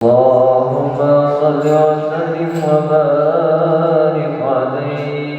اللهم صل وسلم وبارك عليه.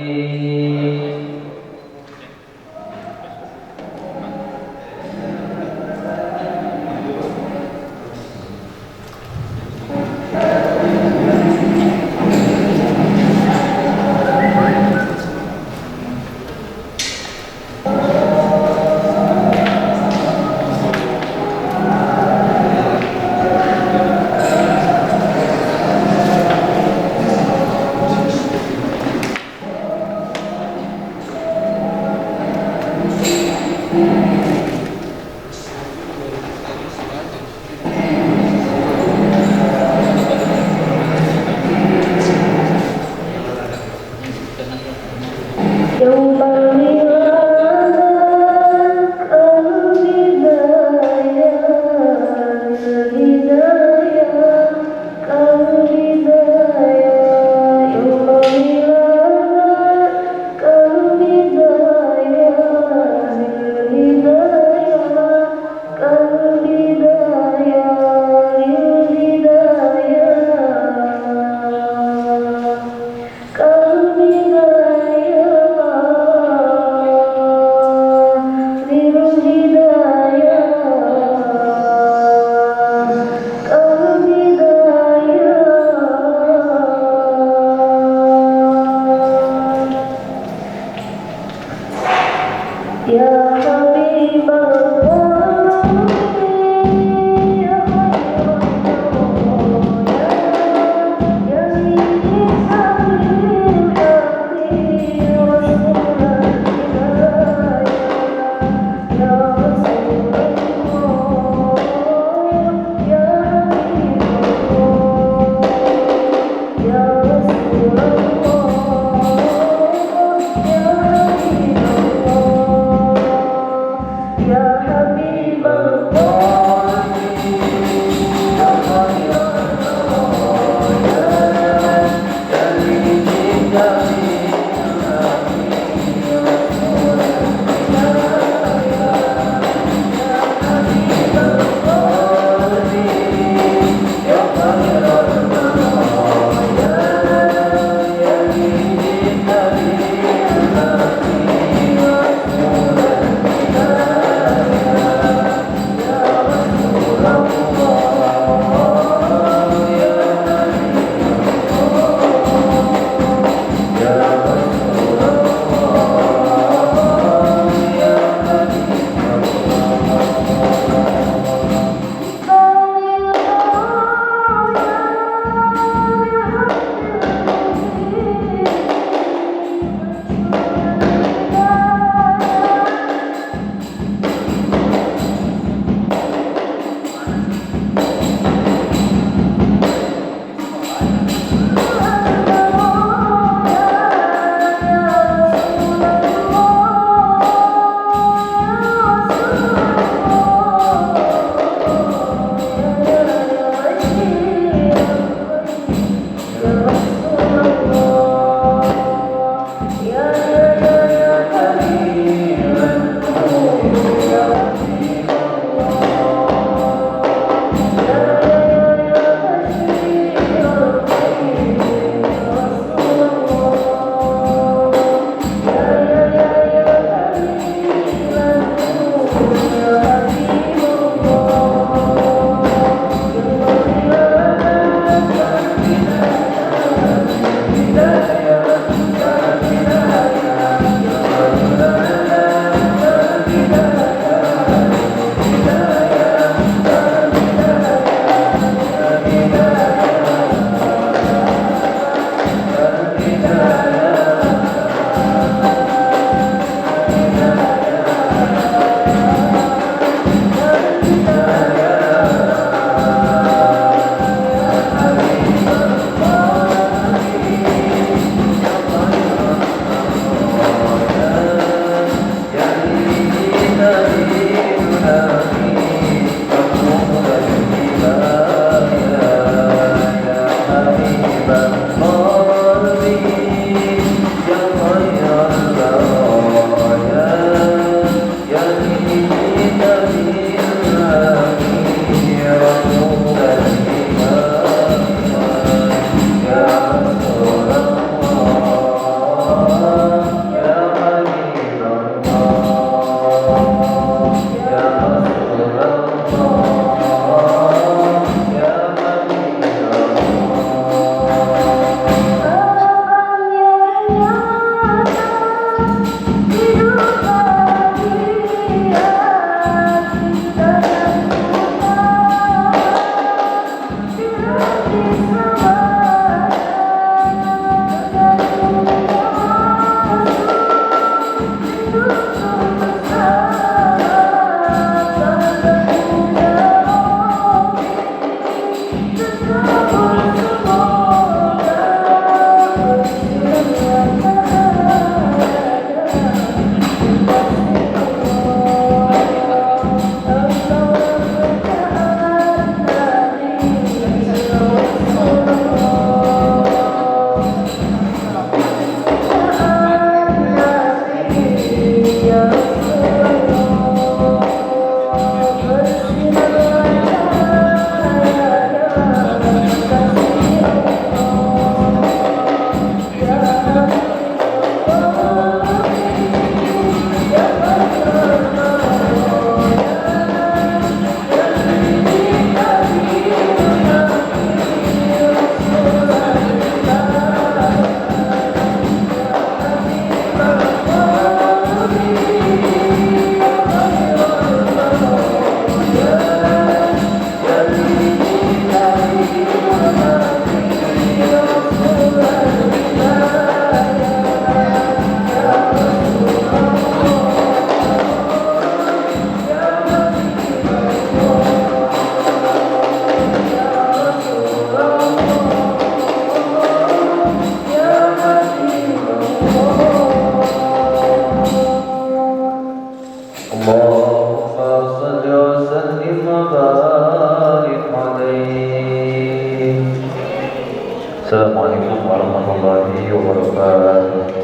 Assalamualaikum warahmatullahi wabarakatuh.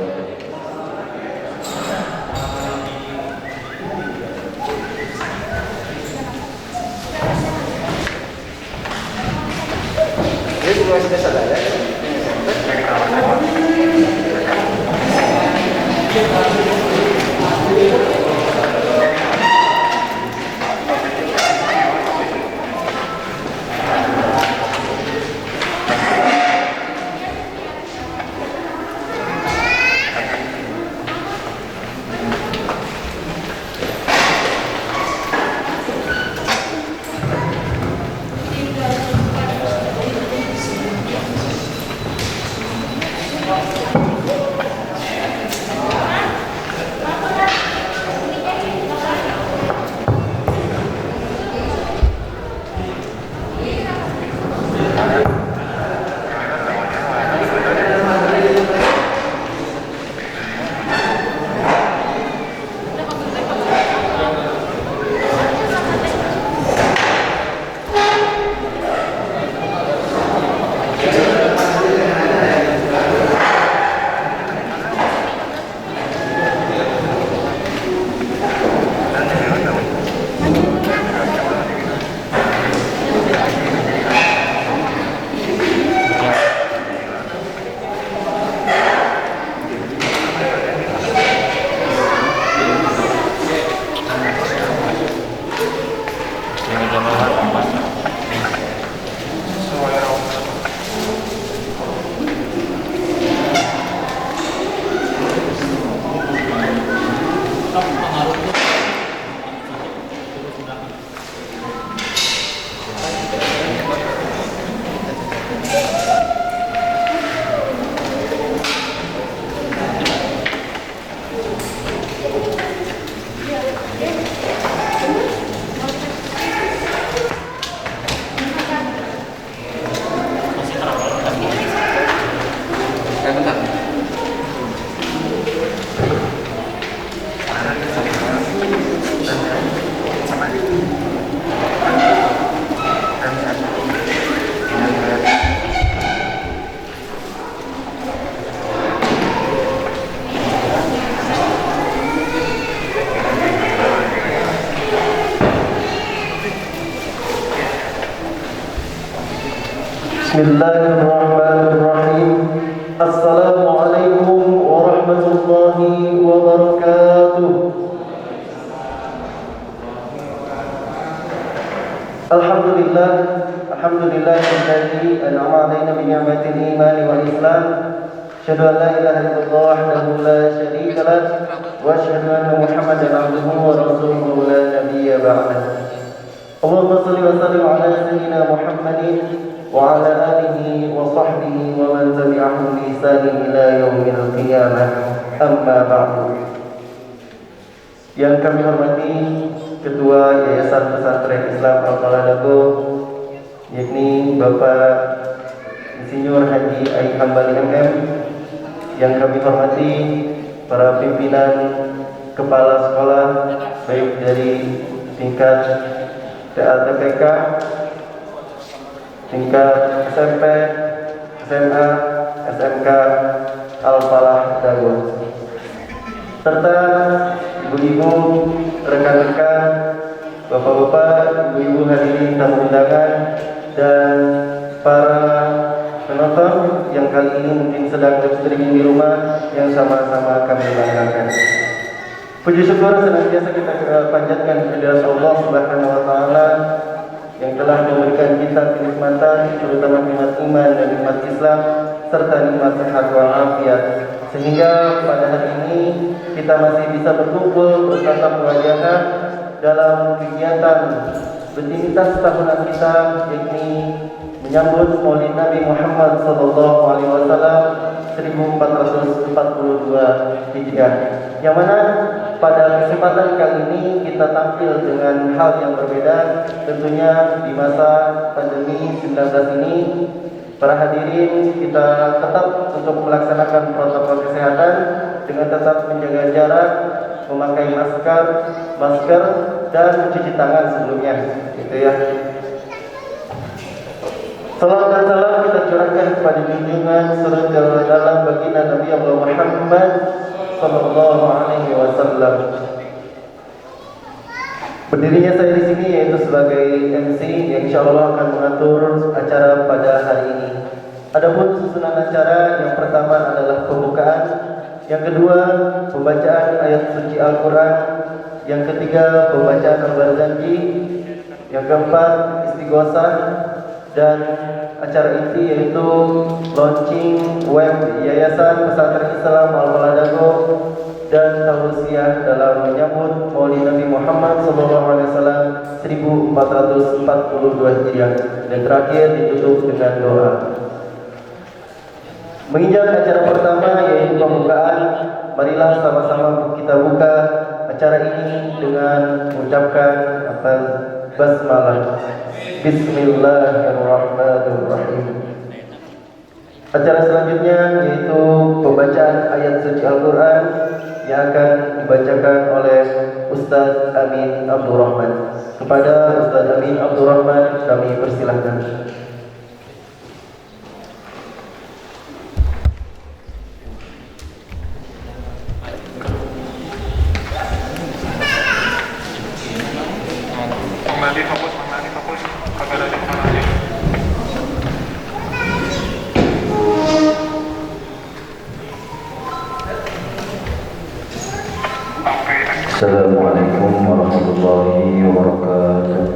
Ini juga sudah sadar ya? Bismillahirrahmanirrahim. Assalamualaikum warahmatullahi wabarakatuh. Alhamdulillah, alhamdulillahilladzi an'ama 'alaina bi ni'matil iman wal islam. Asyhadu an la ilaha illallah wahdahu la syarika lah wa asyhadu anna Muhammadan 'abduhu wa rasuluhu la nabiyya ba'dahu. Allahumma shalli wa sallim 'ala sayyidina Muhammadin wa 'ala alihi wa sahbihi wa man tabi'ahum bi ihsan ila yaumil qiyamah. Amma ba'du. Yang kami hormati Ketua Yayasan Pesantren Islam Al-Faladago yakni Bapak Insinyur Haji Aik Hambali MM, yang kami hormati para pimpinan kepala sekolah baik dari tingkat TLTPK, tingkat SMP, SMA, SMK Al-Falah Dago, serta ibu-ibu, rekan-rekan, bapak-bapak, ibu-ibu hadirin tamu undangan, dan para penonton yang kali ini mungkin sedang streaming di rumah yang sama-sama kami banggakan. Puji syukur senantiasa kita panjatkan kepada Allah Subhanahu wa taala yang telah memberikan kita kenikmatan, terutama nikmat iman dan nikmat Islam serta nikmat sehat walafiat, sehingga pada hari ini kita masih bisa berkumpul bertatap wajah dalam kegiatan rutinitas tahunan kita, yakni menyambut Maulid Nabi Muhammad SAW 1442 Hijriah, yang mana pada kesempatan kali ini kita tampil dengan hal yang berbeda. Tentunya di masa pandemi 19 ini, para hadirin kita tetap untuk melaksanakan protokol kesehatan dengan tetap menjaga jarak, memakai masker dan mencuci tangan sebelumnya, gitu ya. Salam dan salam kita curahkan kepada junjungan surga dalam baginda Nabi Allah Muhammad sallallahu alaihi wasallam. Berdirinya saya di sini yaitu sebagai MC yang insyaallah akan mengatur acara pada hari ini. Adapun susunan acara, yang pertama adalah pembukaan, yang kedua pembacaan ayat suci Al-Quran, yang ketiga pembacaan al-barzanji, yang keempat istighosah, dan acara inti yaitu launching web Yayasan Pesantren Islam Al-Falah Dago dan tausiah dalam menyambut Maulid Nabi Muhammad SAW 1442 Hijriah, dan terakhir ditutup dengan doa. Menginjak acara pertama yaitu pembukaan, marilah sama-sama kita buka acara ini dengan mengucapkan basmalah. Bismillahirrahmanirrahim. Acara selanjutnya yaitu pembacaan ayat suci Al-Quran yang akan dibacakan oleh Ustaz Amin Abdurrahman. Kepada Ustaz Amin Abdurrahman kami persilahkan. Assalamualaikum warahmatullahi wabarakatuh.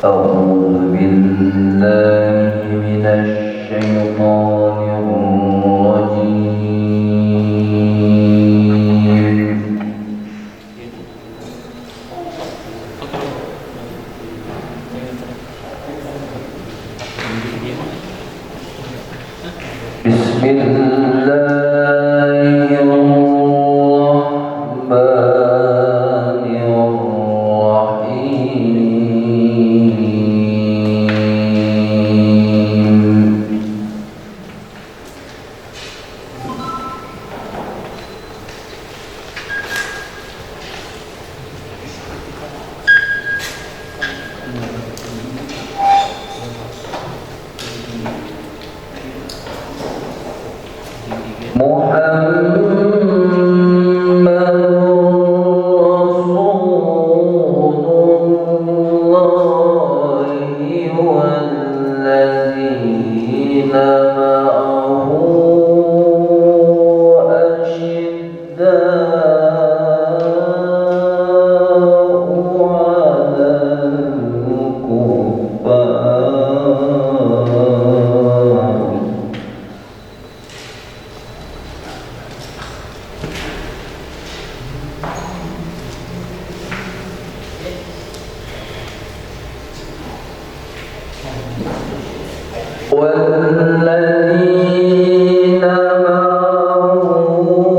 A'udzu billahi minasy syaithanir rajim. والذين معه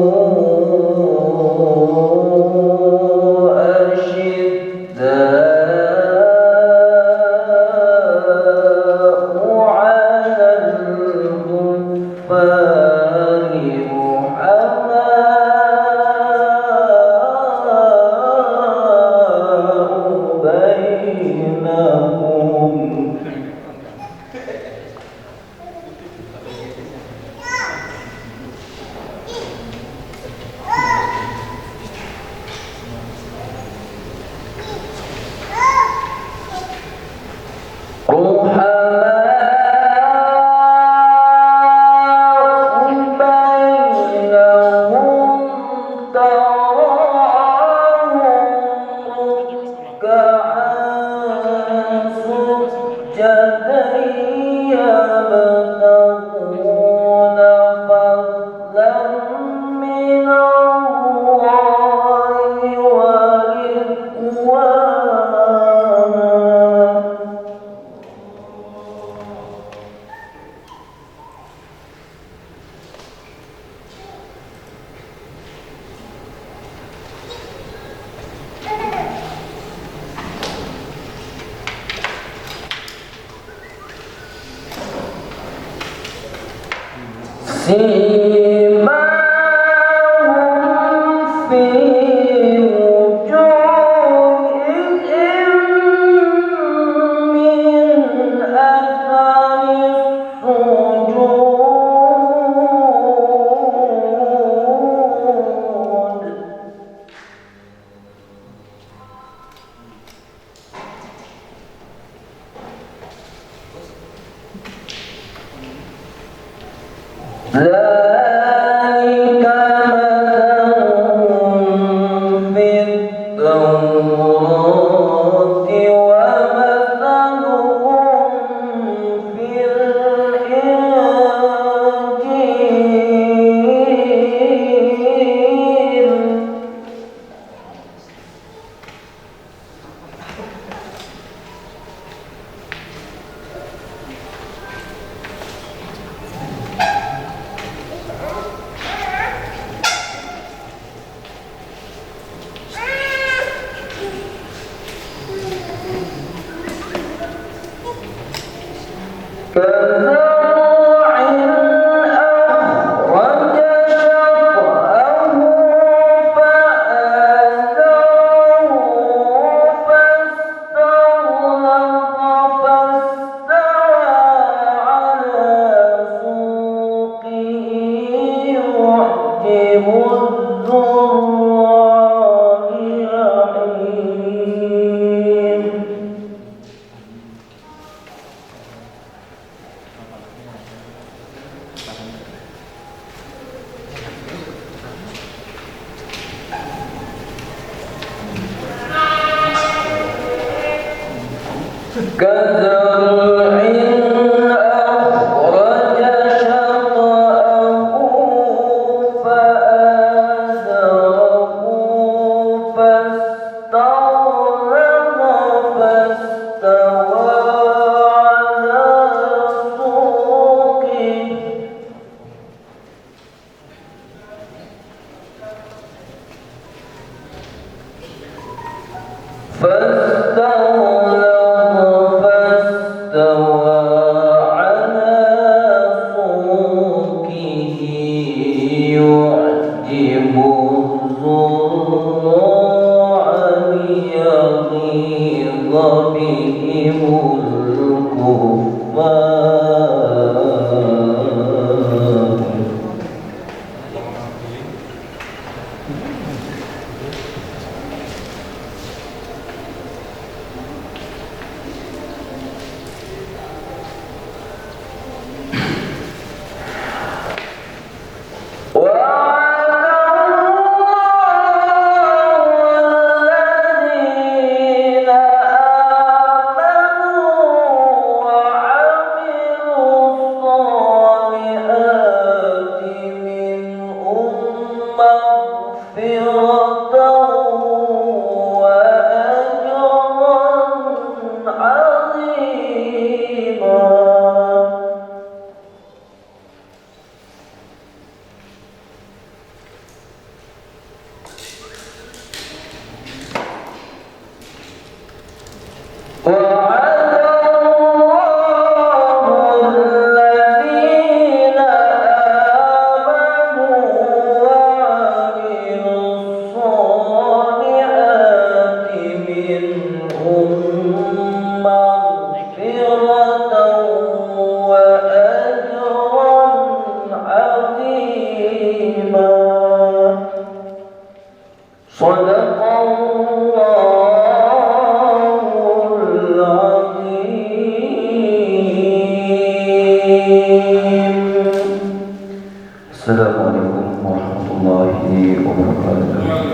Assalamualaikum warahmatullahi wabarakatuh. wabarakatuh.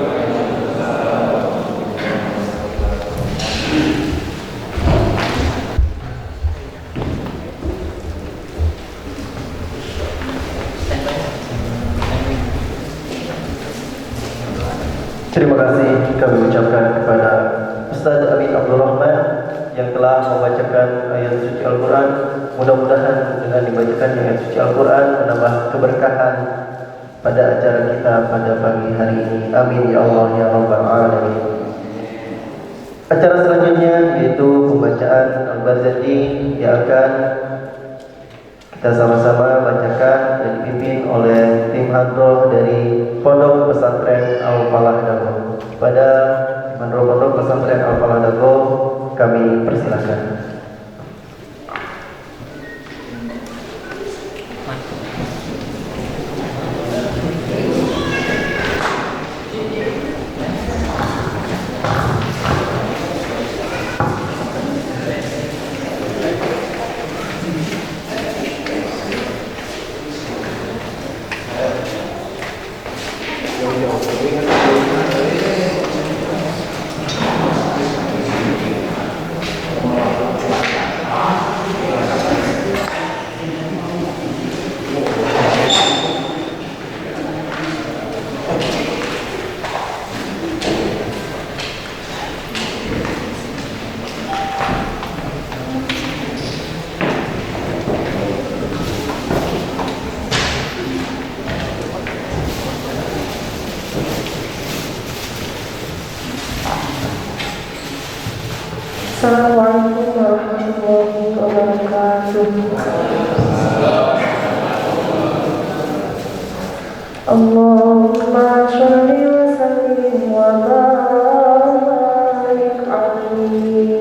Terima kasih kami ucapkan kepada Ustaz Amin Abdul Rahman yang telah membacakan ayat suci Al-Quran. Mudah-mudahan dengan dibacakan ayat suci Al-Quran menambah keberkahan pada acara kita pada pagi hari ini. Amin ya Allah ya Rabbal Alamin. Acara selanjutnya yaitu pembacaan Al-Barzanji yang akan kita sama-sama bacakan dan dipimpin oleh tim hadroh dari Pondok Pesantren Al-Falah Dago. Pada Pondok Pesantren Al-Falah Dago kami persilakan. Assalamualaikum warahmatullahi wabarakatuh. Allahumma sholli wa sallim wa barik alaihi.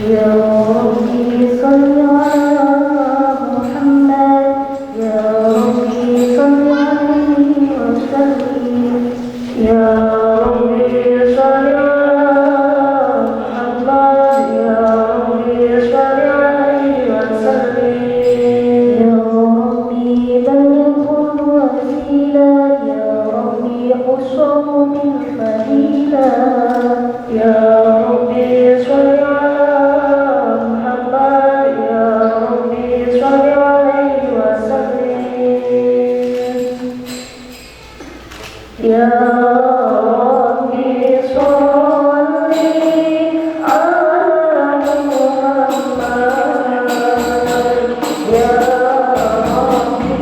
Ya Rabbi salli ala Muhammad, Ya Rabbi salli alaihi wa sallim, Ya Rabbi salli ala Muhammad, Ya Rabbi salli alaihi wa sallim, Ya Rabbi ballighul wasila, Ya Rabbi khushu bil fadila, Ya Rabbi salli Ya Rabbi sholli ala Muhammad, Ya Rabbi sholli alaihi wa sallim, Ya Rabbi sholli ala Muhammad, Ya Rabbi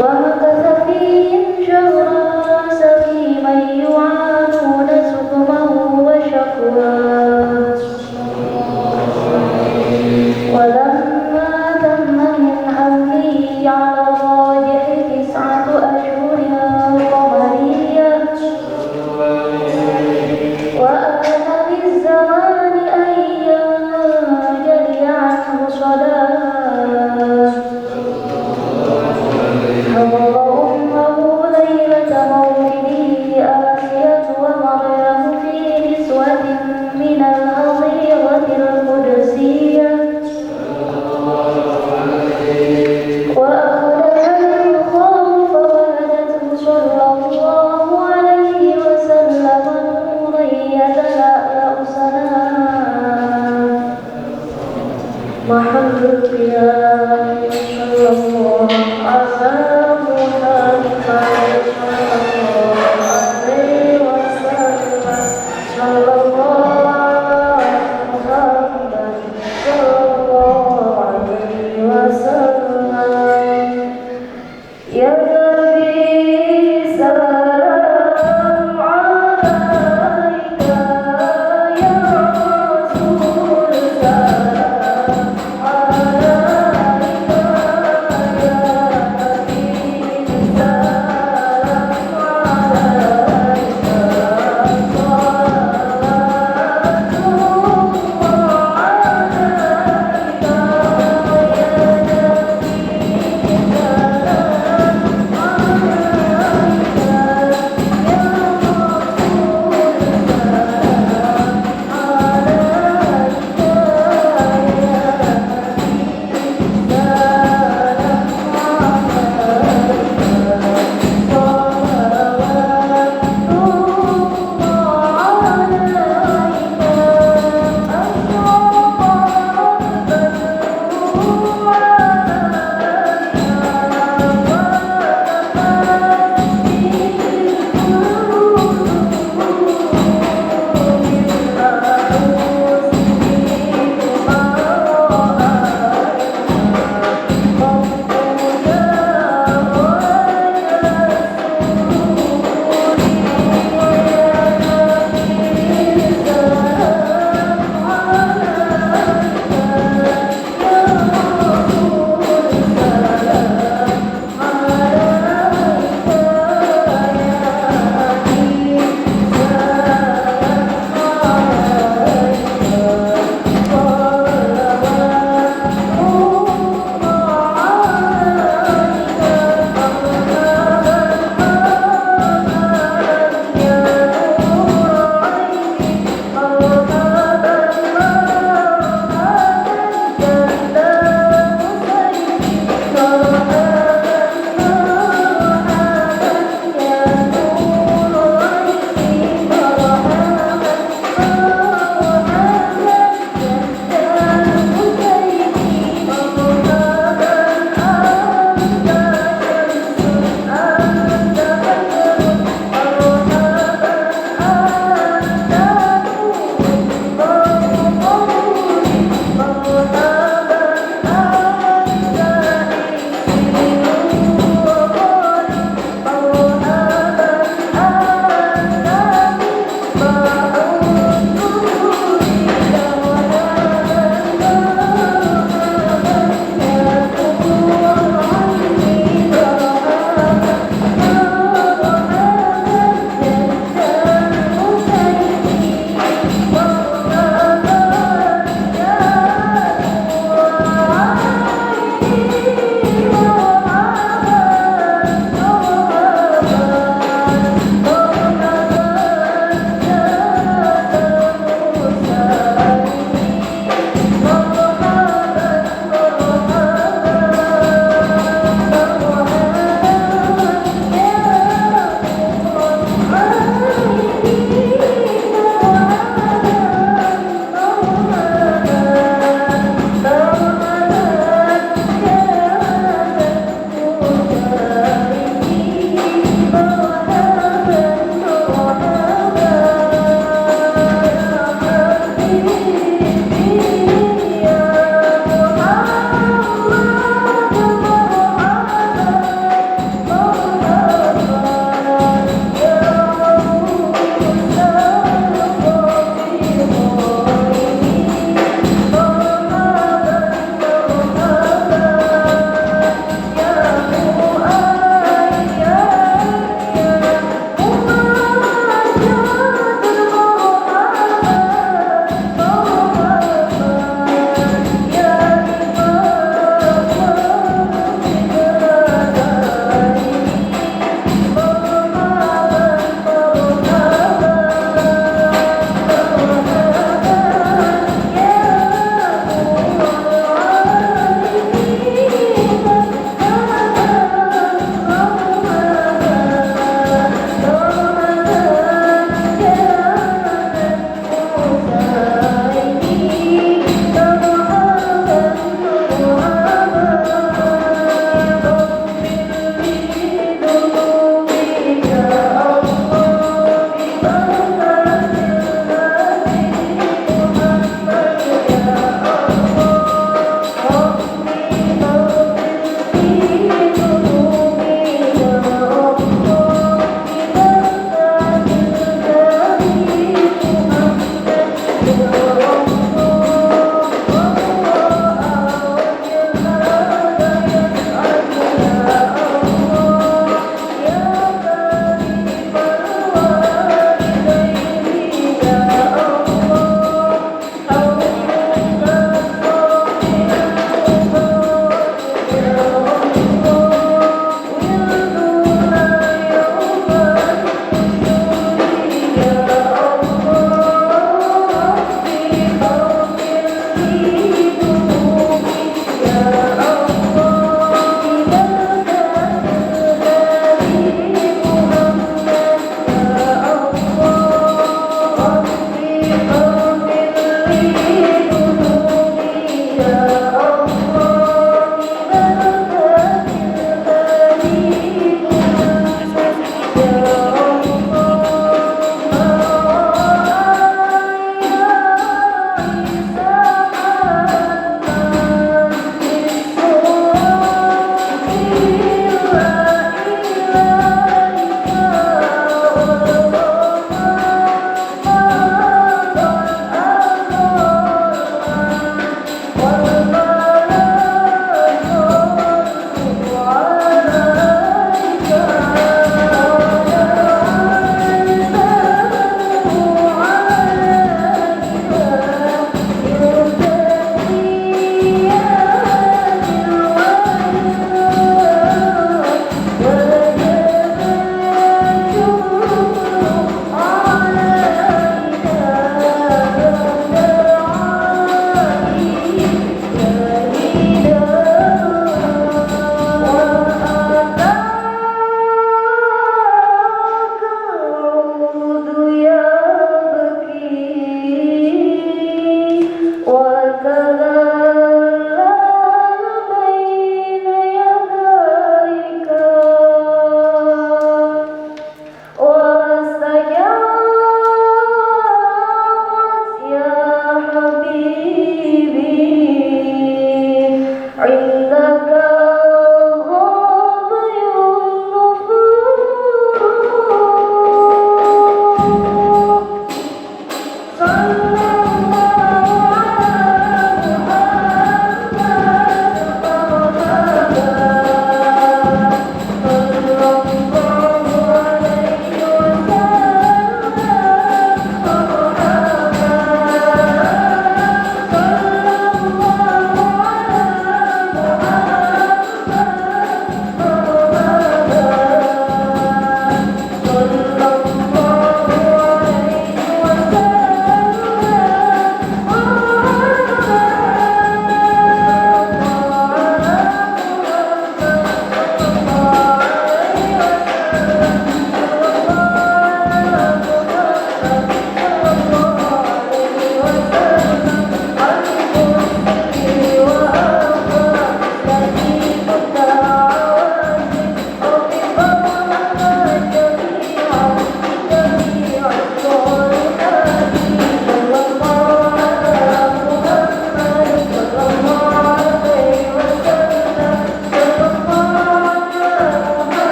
ومكث فيهم شهرا سقيما يعانون سقمه وشكواه ولما تم من حمله على الراجح 9 أشهر قمرية وآن بالزمان أن ينجلي عنه صلاة حضر أمه ليلة مولده آسية ومريم في نسوة من الحظيرة القدسية وأخذها المخاض فولدته صلى الله عليه وسلم نورا يتلألأ سلام محل القيام صلى الله على محمد صلى الله عليه وسلم صلى الله على محمد صلى الله عليه وسلم يا نبي سلام عليك يا رسول سلام عليك يا نبي سلام عليك صلوات الله عليك يا نبي سلام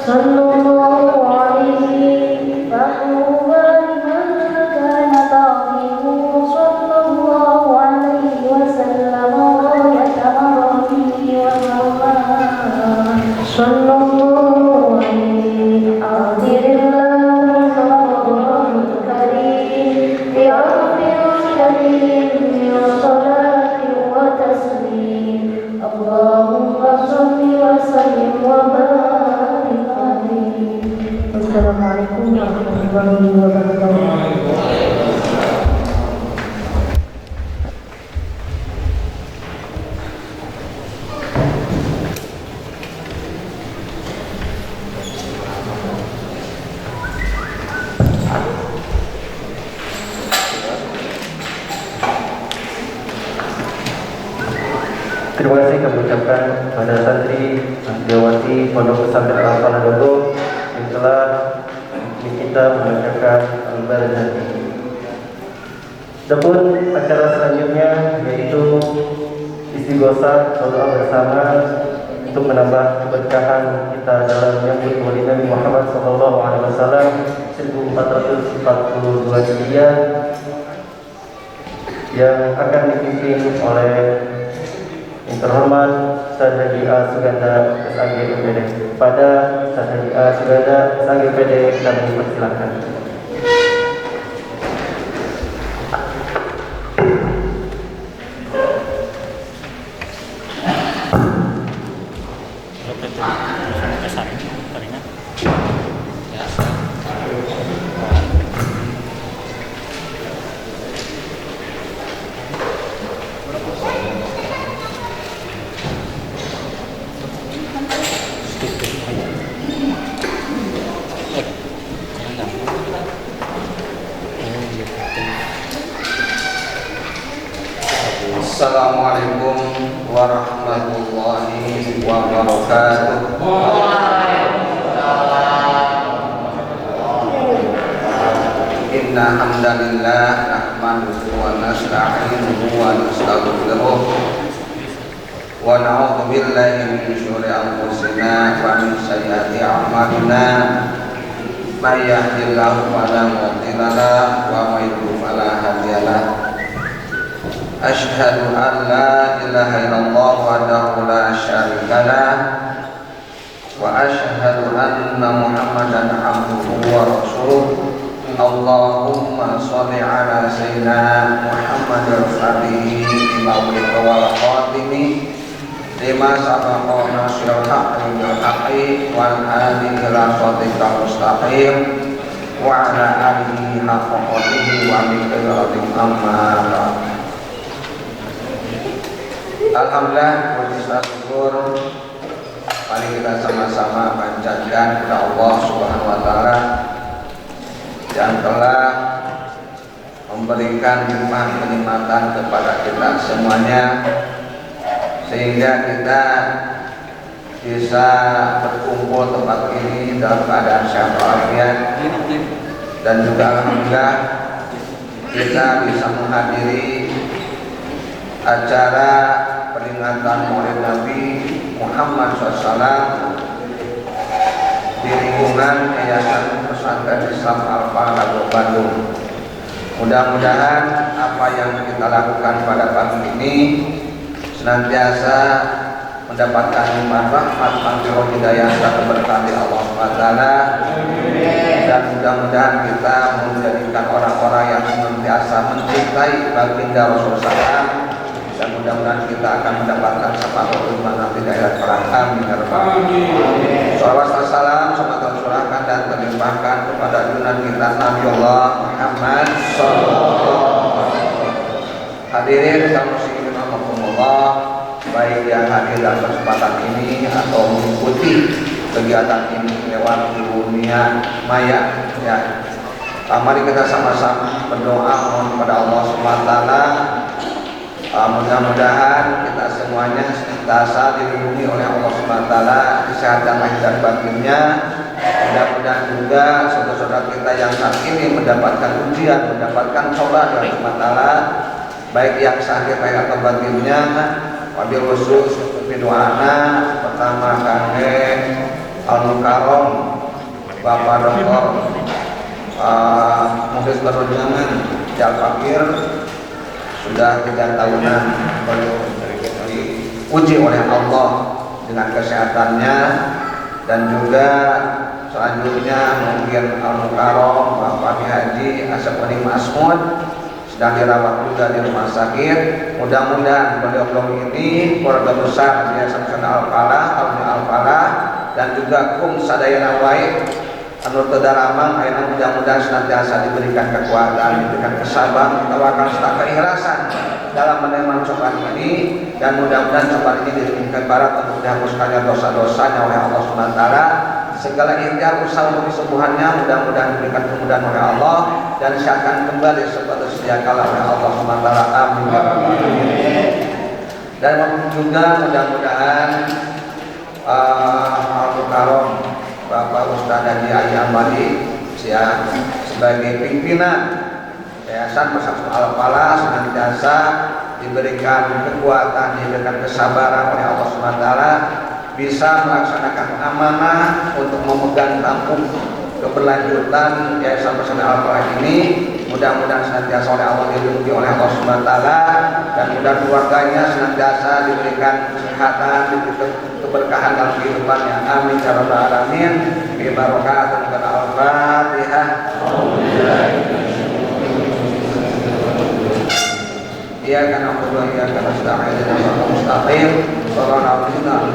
صلى الله عليه فهو لمن كان تعظيمه صلى الله عليه وسلم غاية مرامه ومرمان صلى الله عليه أعطر الله ربه الكريم بعرف شديد من صلاة وتسليم اللهم صل وسلم وبارك عليه. السلام عليكم ورحمة الله وبركاته. Terima kasih kami ucapkan kepada santri santriwati Pondok Pesantren Al-Falah Dogo yang telah kita mengerjakan Al-Barzah. Adapun acara selanjutnya yaitu istighosah atau doa bersama untuk menambah keberkahan kita dalam menyambut Maulid Nabi Muhammad SAW 1442 Hijriah yang akan dipimpin oleh yang terhormat Ustaz Haji A. Suganda SAG PD. Pada Ustaz Haji A. Suganda SAG PD kami persilakan. Assalamualaikum warahmatullahi wabarakatuh. Inna hamdalillah nahmaduhu wa nasta'inuhu wa nastaghfiruh wa na'udzu billahi min syururi anfusina wa min sayyiati a'malina. May yahdihillahu fala mudilla lahu wa may yudlil fala hadiya lahu. Asyhadu an la ilaha illallah wahdahu la syarika lah wa asyhadu anna Muhammadan abduhu wa rasuluh. Allahumma shalli ala sayyidina Muhammadin al-Fatih lima ulika wal khatimi lima sabaqa nasrul haqqi bil haqqi wal hadi ila shiratal mustaqim wa ala alihi haqqa qadrihi wa miqdarin amma ba'd. Alhamdulillah, puji syukur mari kita sama-sama panjatkan kepada Allah Subhanahu wa taala yang telah memberikan nikmat kenikmatan kepada kita semuanya sehingga kita bisa berkumpul tempat ini dalam keadaan sehat walafiat, dan juga alhamdulillah kita bisa menghadiri acara peringatan Maulid Nabi Muhammad SAW di lingkungan Yayasan Pesantren Islam Al-Falah Bandung. Mudah-mudahan apa yang kita lakukan pada pagi ini senantiasa mendapatkan rahmat, maghfirah, hidayah serta berkah dari Allah SWT, dan mudah-mudahan kita menjadikan orang-orang yang senantiasa mencintai baginda Rasulullah, dan mudah-mudahan kita akan mendapatkan syafaat Ummah nanti di akhirat kelak. Amin ya rabbal alamin. Shalawat dan salam semoga tercurahkan dan terlimpahkan kepada junjungan kita Nabi Allah Muhammad sallallahu alaihi wasallam. Hadirin kaum muslimin rahimakumullah, baik yang hadir dalam kesempatan ini atau mengikuti kegiatan ini lewat dunia maya ya. Mari kita sama-sama berdoa mohon kepada Allah Subhanahu wa taala. Mudah-mudahan kita semuanya senantiasa dilindungi oleh Allah Subhanahu wa taala, kesehatan lahir dan batinnya. Mudah-mudahan juga saudara-saudara kita yang saat ini mendapatkan ujian, mendapatkan cobaan dari Allah Subhanahu wa taala, baik yang sakit lahir atau batinnya. Wabil khusus berdoa pertama kami Al-Mukarram Bapak Dr. Muhammad Barojangan Jal Fakir sudah 3 tahunan beliau diuji oleh Allah dengan kesehatannya, dan juga selanjutnya mungkin Al-Mukarram Bapak Haji Asapani Masmud sedang dirawat juga di rumah sakit. Mudah-mudahan beliau ini keluarga besar Yayasan Al-Falah, Al-Falah, dan juga kum sadayana wae anu teu daramang ayeuna mudah-mudahan senantiasa diberikan kekuatan, diberikan kesabaran, tawakal serta keikhlasan dalam menerima cobaan ini, dan mudah-mudahan cobaan ini dijadikan barat untuk dihapuskannya dosa-dosanya oleh Allah SWT. Segala ikhtiar usaha untuk kesembuhannya mudah-mudahan diberikan kemudahan oleh Allah, dan seakan kembali seperti sedia kala oleh Allah SWT. Amin ya rabbal alamin. Dan juga mudah-mudahan Al-Mukarram Bapak Ustaz Haji Ayam Bali sebagai pimpinan Yayasan Persatuan Al-Falah senantiasa diberikan kekuatan, diberikan kesabaran oleh Allah SWT, bisa melaksanakan amanah untuk memegang tampung keberlanjutan Yayasan Persatuan Al-Falah ini. Mudah-mudahan senantiasa oleh Allah dilindungi oleh Allah SWT, dan mudah keluarganya senantiasa diberikan kesehatan, diberikan keberkahan dalam kehidupannya. Amin ya rabbal alamin. Bi barakatul Al-Fatihah. Iya kan aku doa ya kan sedang ada dalam mustaqim. Sallallahu alaihi wasallam.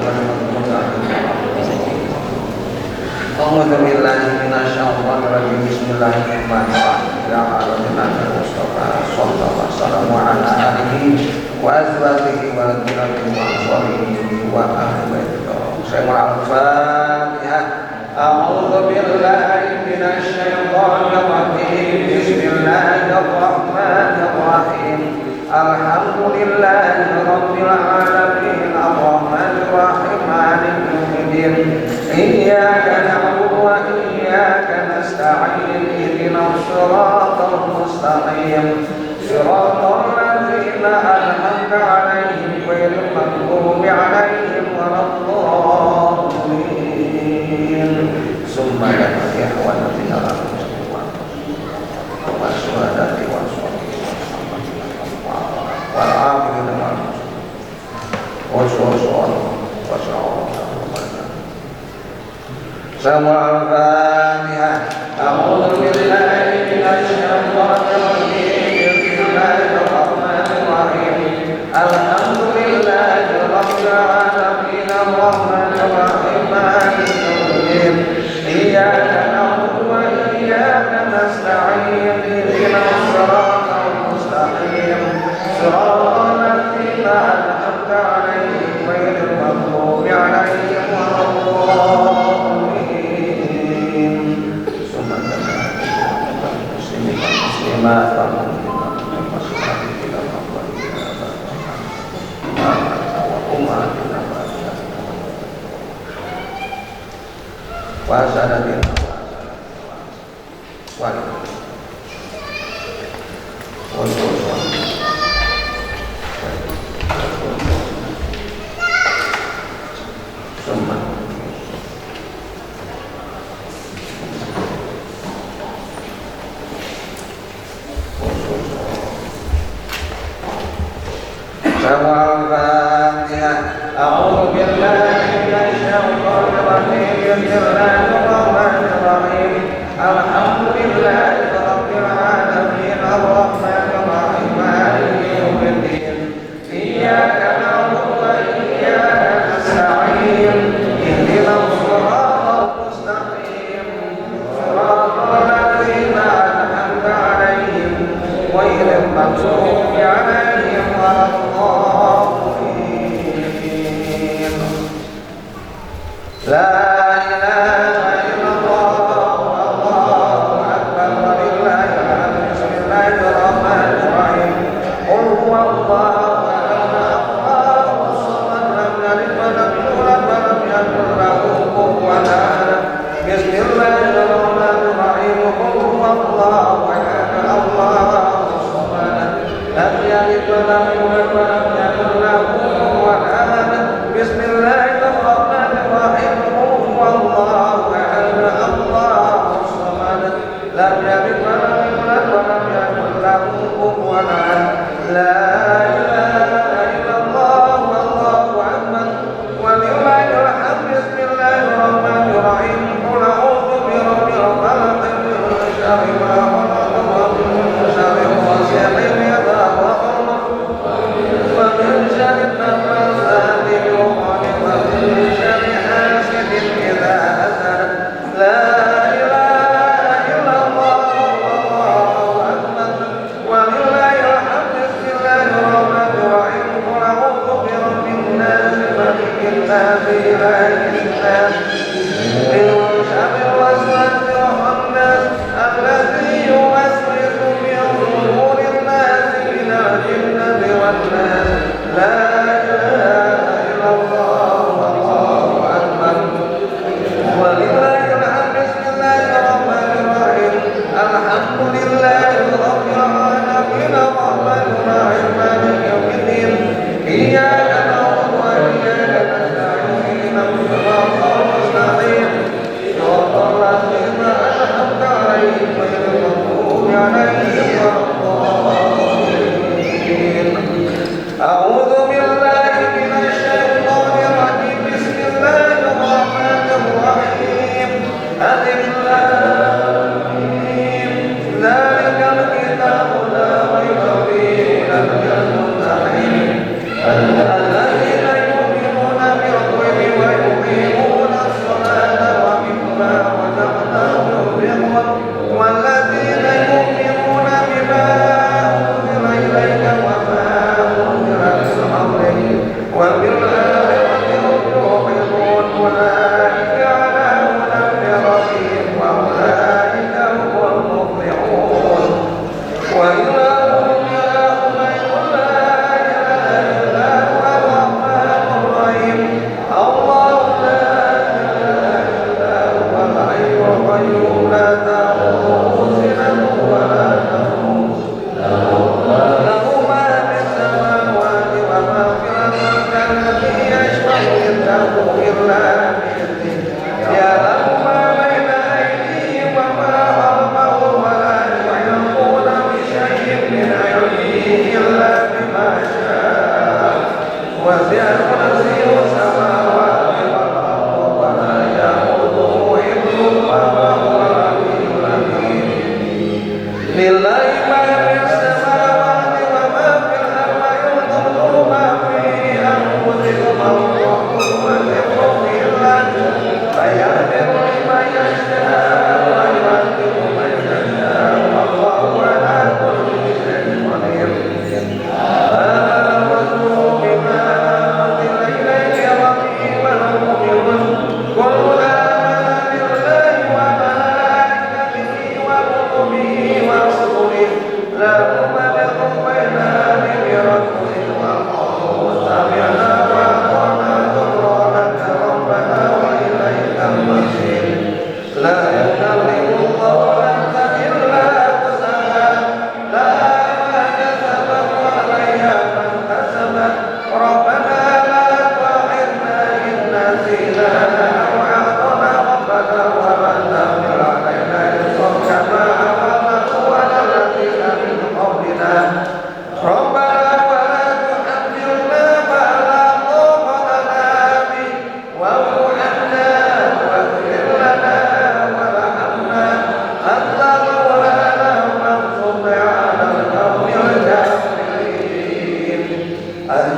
A'udzu billahi minasyaitonir rajim. Bismillahirrahmanirrahim. Ya Rabbana Mustafa sallallahu alaihi wasallam wa ala alihi wa azwajihi wa dzurriyyatihi wa sahbihi wa ahlihi. Al-Fatihah. A'udzu billahi minasyaitonir rajim. Bismillahirrahmanirrahim. Alhamdulillahi rabbil alamin. Ar-Rahmanir Rahim. Maliki yaumiddin. Iyyaka na'budu wa iyyaka nasta'in. Ihdinas siratal mustaqim. Siratal ladzina an'amta 'alaihim ghairil maghdubi 'alaihim waladdallin. Summa ya wa ladzina amanu wa syuhada'i wa wal akhirina wa Al-Fatihah. A'udzu billahi minasyaitonir rajim. Bismillahirrahmanirrahim. Alhamdulillahi rabbil alamin. Ar-Rahmanir Rahim. Maliki yaumiddin. Iyyaka na'budu wa iyyaka nasta'in. Ihdinas siratal mustaqim. Siratal ladzina an'amta 'alaihim ghairil maghdubi 'alaihim waladdallin. A'udzu billahi minasyaitonir rajim. Bismillahirrahmanirrahim. Alhamdulillahi rabbil alamin. Ar-Rahmanir Rahim. Maliki yaumiddin. Iyyaka na'budu wa iyyaka nasta'in. Ihdinas siratal mustaqim. Siratal ladzina an'amta 'alaihim ghairil maghdubi 'alaihim waladdallin. La ilaha illallah wallahu akbar walillahil hamd. Bismillahirrahmanirrahim. Qul huwallahu ahad. Allahus samad. Lam yalid wa lam yulad wa lam yakul lahu kufuwan ahad. Bismillahirrahmanirrahim. Qul huwallahu ahad. Allahus samad. Lam yalid wa lam yulad wa lam yakul lahu kufuwan ahad. Bismillahirrahmanirrahim. Qul huwallahu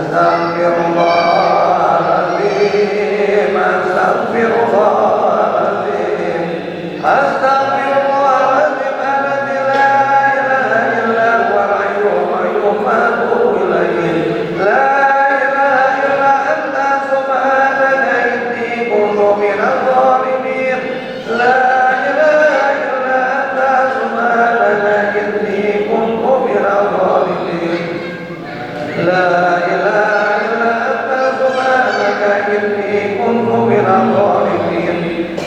Astaghfirullahaladzim, astaghfirullahaladzim, astaghfirullahaladzim, alladzi la ilaha illa huwal hayyul qayyum wa atubu ilaih. La ilaha illa anta subhanaka inni kuntu minadh dhalimin. La ilaha illa anta subhanaka inni kuntu minadh dhalimin. La ilaha illa anta subhanaka inni kuntu minadh dhalimin.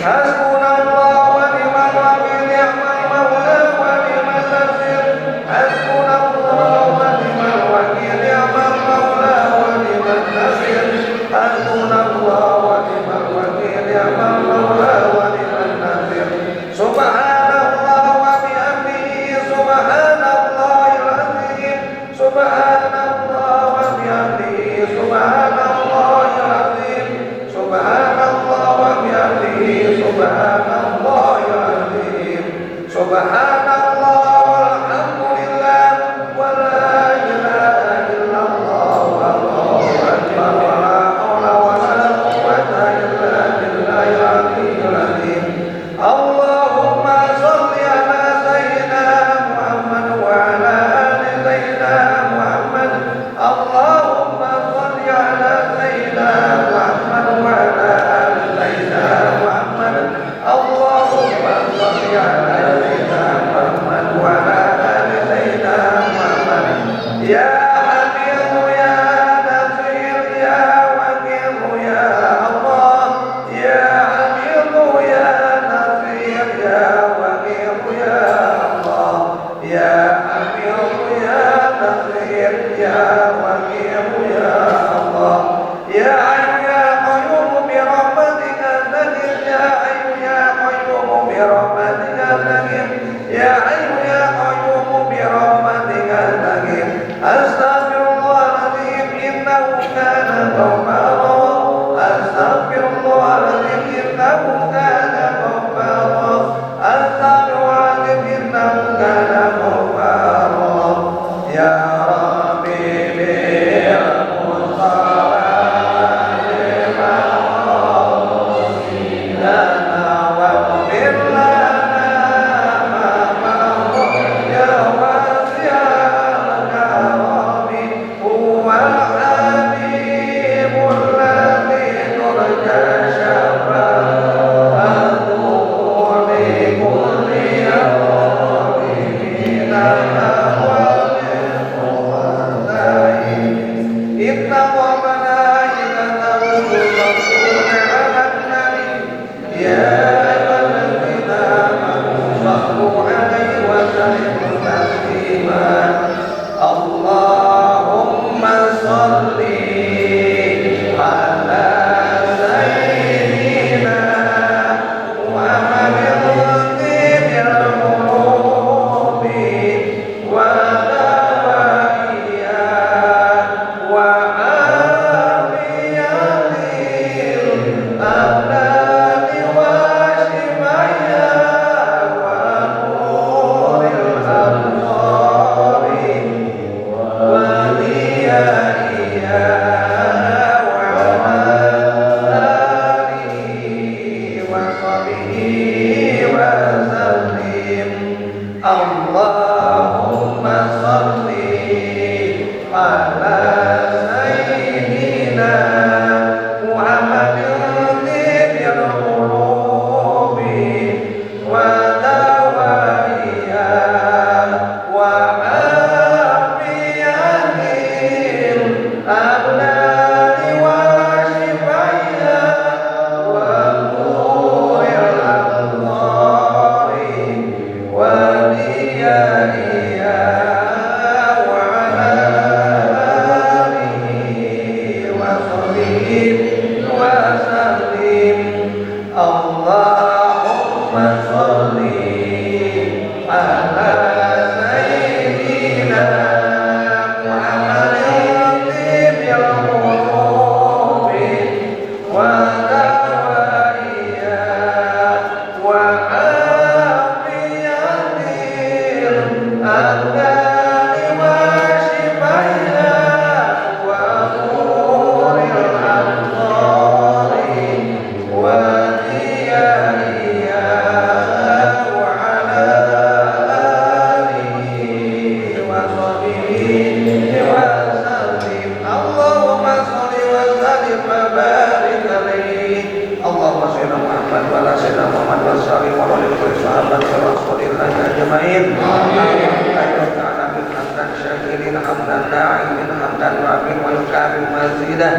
Hasbunallahu wa ni'mal wakeel, ni'mal mawla wa ni'mal nasir. Hasbunallahu wa ni'mal wakeel, ni'mal mawla wa ni'mal nasir. Hasbunallahu wa ni'mal wakeel, ni'mal mawla wa ni'mal nasir. Subhanallah wa bihamdihi, subhanallahil azim. Subhanallah wa bihamdihi, subhanallahil azim. Subhanallah wa bihamdihi, subhanallahil azim. Subhanallah walhamdulillah wa la ilaha illallah wallahu akbar wa la hawla wa la quwwata illa billahil aliyyil azim. Allahumma shalli ala sayyidina Muhammad wa ala ali sayyidina Muhammad. Allahumma shalli ala sayyidina Muhammad wa ala ali sayyidina Muhammad. Allahumma shalli ala sayyidina Muhammad wa ala ali sayyidina Muhammad. Ya Hafiz ya Nasir ya Wakil ya Allah. Ya Hafiz ya Nasir ya Wakil ya Allah. Ya Hafiz ya Nasir ya Wakil ya Allah. Ya Hayyu ya Qayyum bi rahmatika nastaghith. Ya Hayyu ya Qayyum bi rahmatika nastaghith. Ya Hayyu ya Qayyum bi rahmatika nastaghith. Astaghfirullahaladzim, innahu kana ghaffara. Astaghfirullahaladzim, innahu kana ghaffara. Astaghfirullahaladzim, innahu kana ghaffara. Ya Rabbi bil Mustafa lima lana waghfir lana ma ma'ruf ya wasi'al karami. Huwal habibul ladzi turja syafa'atuhu li kulli yawmin min al-ahwal al-muqaddain. Ittaqa malaikatahu yusalluna 'alan nabi. Ya ayyuhalladzina amanu sallu 'alaihi wa sallimu taslima. Allahumma shalli ala sayyidina Muhammadin tibbil qulubi wa dawaiha wa afiyatil abdani wa shifaiha wa nuril absari wa diyaiha wa alihi wa sahbihi wa sallim. Allahumma shalli ala sayyidina Muhammadin tibbil qulubi wa dawaiha wa afiyatil abdani sayyidina Muhammad wa ala sayyidina Muhammad wa sallim wa ala kulli sahabati Rasulillah ajmain. Alhamdulillah bil hamdan syakirin hamdan na'imin hamdan wafin wa yukabil mazidan.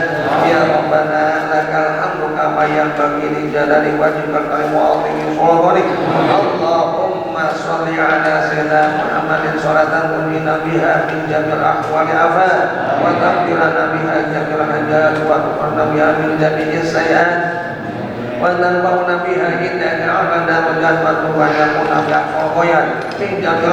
Ya Rabbana lakal hamdu kama yanbaghi li jalali wajhikal karim wa 'azimi sultanik. Allahumma shalli ala sayyidina Muhammadin sholatan tunjina biha min jamil ahwali afat wa taqdirana biha jamil hajat wa tuqarna biha min jami'is sayyi'at wa tanfa'una biha indaka abada wa jannatu wa yakuna biha qoyan min jamil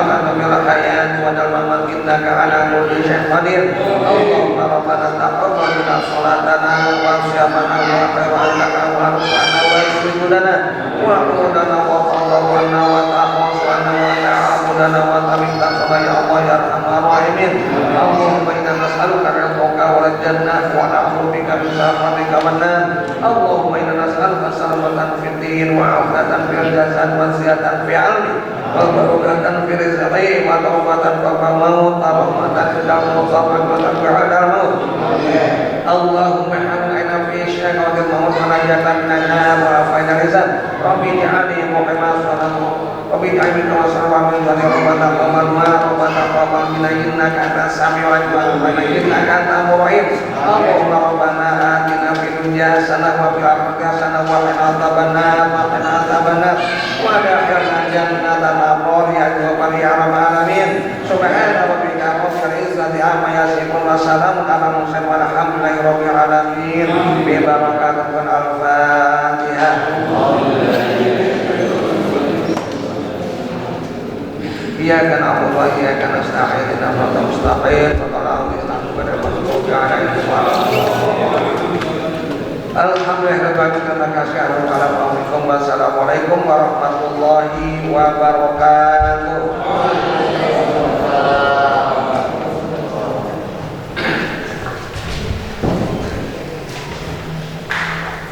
hayat wa dalmamat innaka ala kulli syai'in qadir. Allahumma rabbana taqabbal minna sholatana wa siyamana wa qira'atana wa ruk'ana wa sujudana wa qudana wa qadana wa taqwasana wa ta'abudana wa tamintakana ya Allah ya Arhamar Rahimin. Allahumma inna nas'aluka ridhaka wal jannah wa na'udzu bika min sakhatika wan nar. Allahumma inna nas'aluka salamatan fid din wa 'afatan fil jasad wa ziyadatan fil 'ilmi wa barakatan fil rizqi wa tawbatan qabla maut wa rahmatan fil maut wa rahmatan ba'da maut. Allahumma hamdana fi syaqatil maut wa najatan minan wa fa'ina rizq. Rabbi ja'alni muqimmas salatu wa bi'amin wa sallallahu alaihi wa sallam wa taqabbal minna innaka antas samiul alim wa innaka antal mu'in. Allahumma rabbana atina fid dunya hasanah wa fil akhirati hasanah wa qina adzabannar wa adkhilna jannatal abrar ya rabbal alamin. Subhana rabbika rabbil izzati amma yasifun wa salamun alal mursalin walhamdulillahi rabbil alamin. Bi barakatil al-Fatihah. Iyyaka na'budu wa iyyaka nasta'in ihdinas siratal mustaqim siratal ladzina an'amta 'alaihim Alhamdulillah. Wassalamualaikum warahmatullahi wabarakatuh.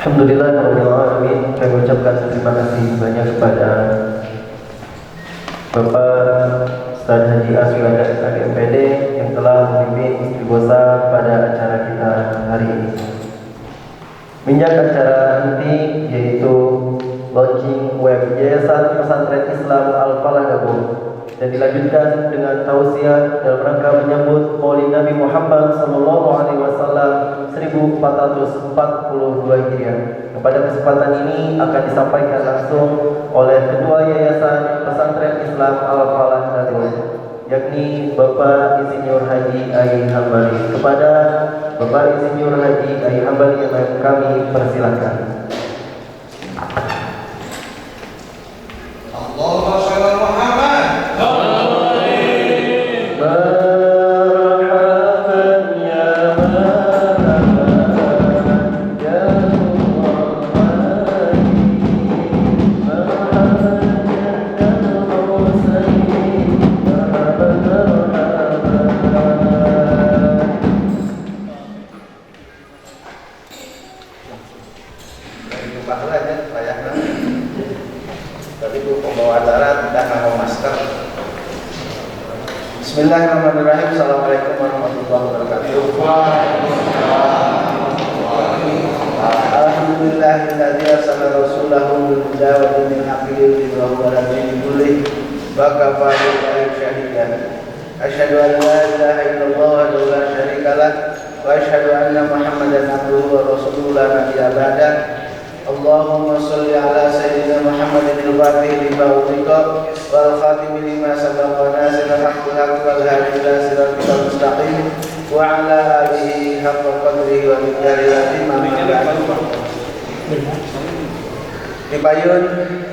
Alhamdulillahirabbil alamin. Kami ucapkan terima kasih banyak kepada Bapak Ustaz Haji Aswada SAGMPD yang telah memimpin Istiqosa pada acara kita hari ini. Minyak acara inti yaitu launching web Yayasan Pesantren Islam Al-Falah Gabung dan dilanjutkan dengan tausiah dalam rangka menyambut Maulid Nabi Muhammad SAW 1442 Hijriah. Pada kesempatan ini akan disampaikan langsung oleh Ketua Yayasan Pesantren Islam Al-Falah Gabung, yakni Bapak Insinyur Haji Ai Hambali. Kepada Bapak Insinyur Haji Ai Hambali yang kami persilakan. Allahumma shalli ala Muhammad. Bismillahirrahmanirrahim. Assalamualaikum warahmatullahi wabarakatuh. Alhamdulillahilladzi arsala rasulahu bil huda wa dinil haqqi liyudhhirahu 'ala dini kullih wa kafa billahi shahidan. Asyhadu an la ilaha illallah wa la syarika lah wa asyhadu anna Muhammadan abduhu wa rasuluhu la nabiyya ba'dah. Allahumma sholli ala sayyidina Muhammadin al-fatih lima ughliqa wal khatim lima sabaqa nasiril haqqi wal hadi ila siratal mustaqim wa ala alihi haqqa qadrihi wa miqdarihi al-azim. Dipayun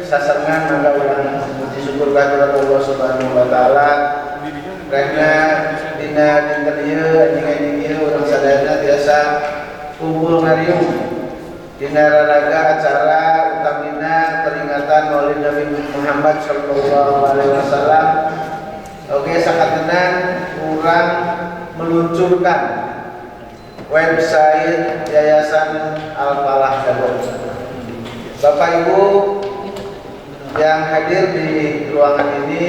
sasangan mangga urang puji syukur kehadirat Allah Subhanahu wa taala karena dina dinten ieu anjing-anjing ieu urang sadayana biasa kumpul ngariung dina raraga acara utamina peringatan Maulid Nabi Muhammad sallallahu alaihi wasallam. Oke, sakatenan urang meluncurkan website Yayasan Al-Falah Gabung. Bapak Ibu yang hadir di ruangan ini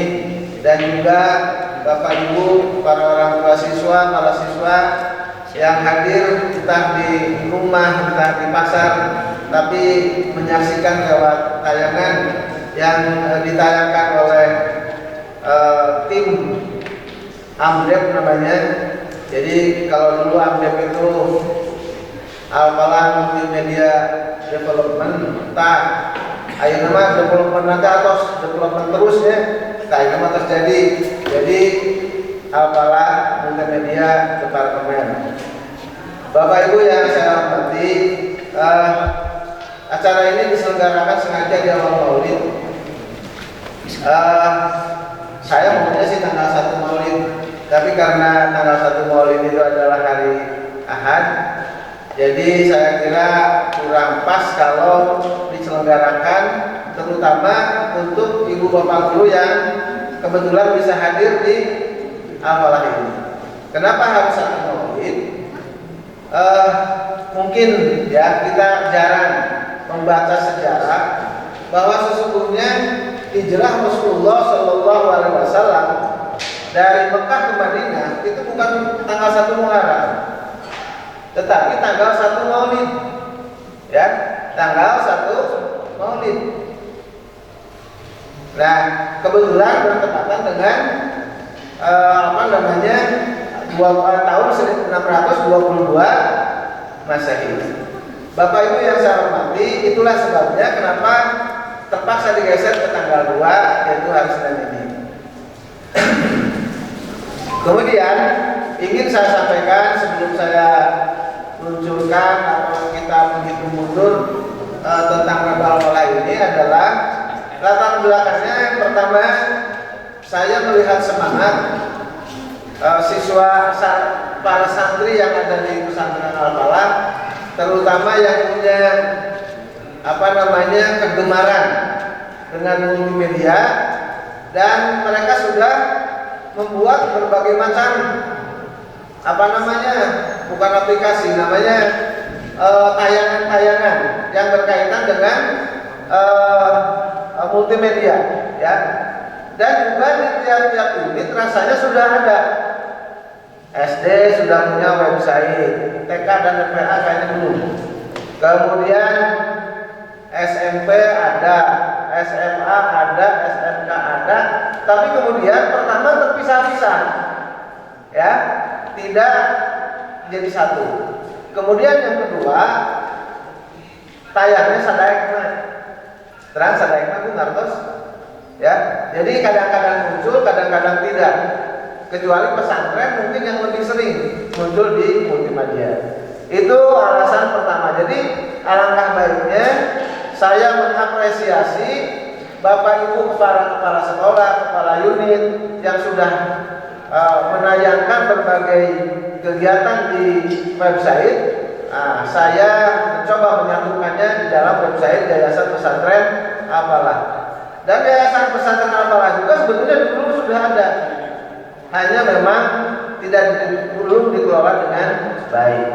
dan juga Bapak Ibu para orang tua siswa, para siswa yang hadir entah di rumah rumah, entah di pasar, tapi menyaksikan lewat tayangan yang ditayangkan oleh tim Amdep namanya. Jadi kalau dulu Amdep itu Al-Falah Multimedia Development, ayo nama development nanti atau development terus ya, ayo nama terjadi. Jadi Al-Falah Multimedia Departemen. Bapak Ibu yang saya hormati, acara ini diselenggarakan sengaja di awal Maulid. Saya maunya sih tanggal 1 Maulid, tapi karena tanggal 1 Maulid itu adalah hari Ahad, jadi saya kira kurang pas kalau diselenggarakan, terutama untuk ibu bapak guru yang kebetulan bisa hadir di Al-Falah ini. Kenapa harus 1 Maulid? Mungkin ya kita jarang membaca sejarah bahwa sesungguhnya hijrah Rasulullah Shallallahu Alaihi Wasallam dari Mekah ke Madinah itu bukan tanggal 1 Muharram, tetapi tanggal 1 Maulid, ya, tanggal 1 Maulid. Nah, kebetulan bertepatan dengan tahun 1622 Masehi. Bapak Ibu yang saya hormati, itulah sebabnya kenapa terpaksa digeser ke tanggal 2, yaitu hari Senin ini. Kemudian ingin saya sampaikan sebelum saya luncurkan atau kita menghitung mundur tentang Al-Falah ini adalah latar belakangnya. Yang pertama, saya melihat semangat siswa para santri yang ada di pesantren Al-Falah, terutama yang punya kegemaran dengan multimedia, dan mereka sudah membuat berbagai macam bukan aplikasi, namanya tayangan-tayangan yang berkaitan dengan multimedia, ya. Dan juga di tiap-tiap unit rasanya sudah ada. SD sudah punya website, TK dan TPA kayaknya belum. Kemudian SMP ada, SMA ada, SMK ada, tapi kemudian pertama terpisah-pisah, ya, tidak jadi satu. Kemudian yang kedua, tayangnya sadaekna, terang sadaekna itu ngartos, ya. Jadi kadang-kadang muncul, kadang-kadang tidak. Kecuali pesantren mungkin yang lebih sering muncul di multimedia. Itu alasan pertama. Jadi alangkah baiknya saya mengapresiasi Bapak Ibu kepala sekolah, kepala unit yang sudah menayangkan berbagai kegiatan di website. Saya mencoba menyatukannya di dalam website Yayasan Pesantren Al-Falah. Dan Yayasan Pesantren Al-Falah juga sebetulnya dulu sudah ada, hanya memang belum dikelola dengan baik.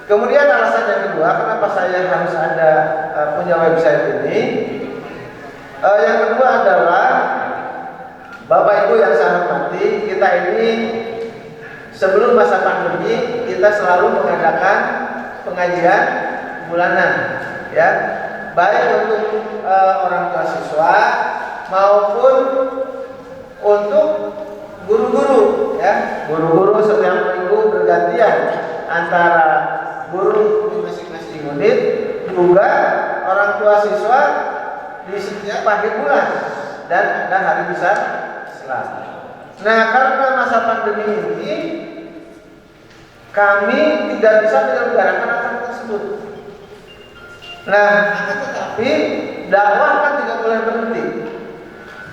Kemudian alasan yang kedua, kenapa saya harus ada punya website ini? Yang kedua adalah Bapak Ibu yang saya hormati, kita ini sebelum masa pandemi kita selalu mengadakan pengajian bulanan, ya, baik untuk orang tua siswa maupun untuk guru-guru, ya. Guru-guru setiap minggu bergantian antara guru di masing-masing unit, juga orang tua siswa di setiap akhir bulan, dan ada hari besar Islam. Nah, karena masa pandemi ini kami tidak bisa menyelenggarakan acara tersebut. Nah, tetapi dakwah kan tidak boleh berhenti.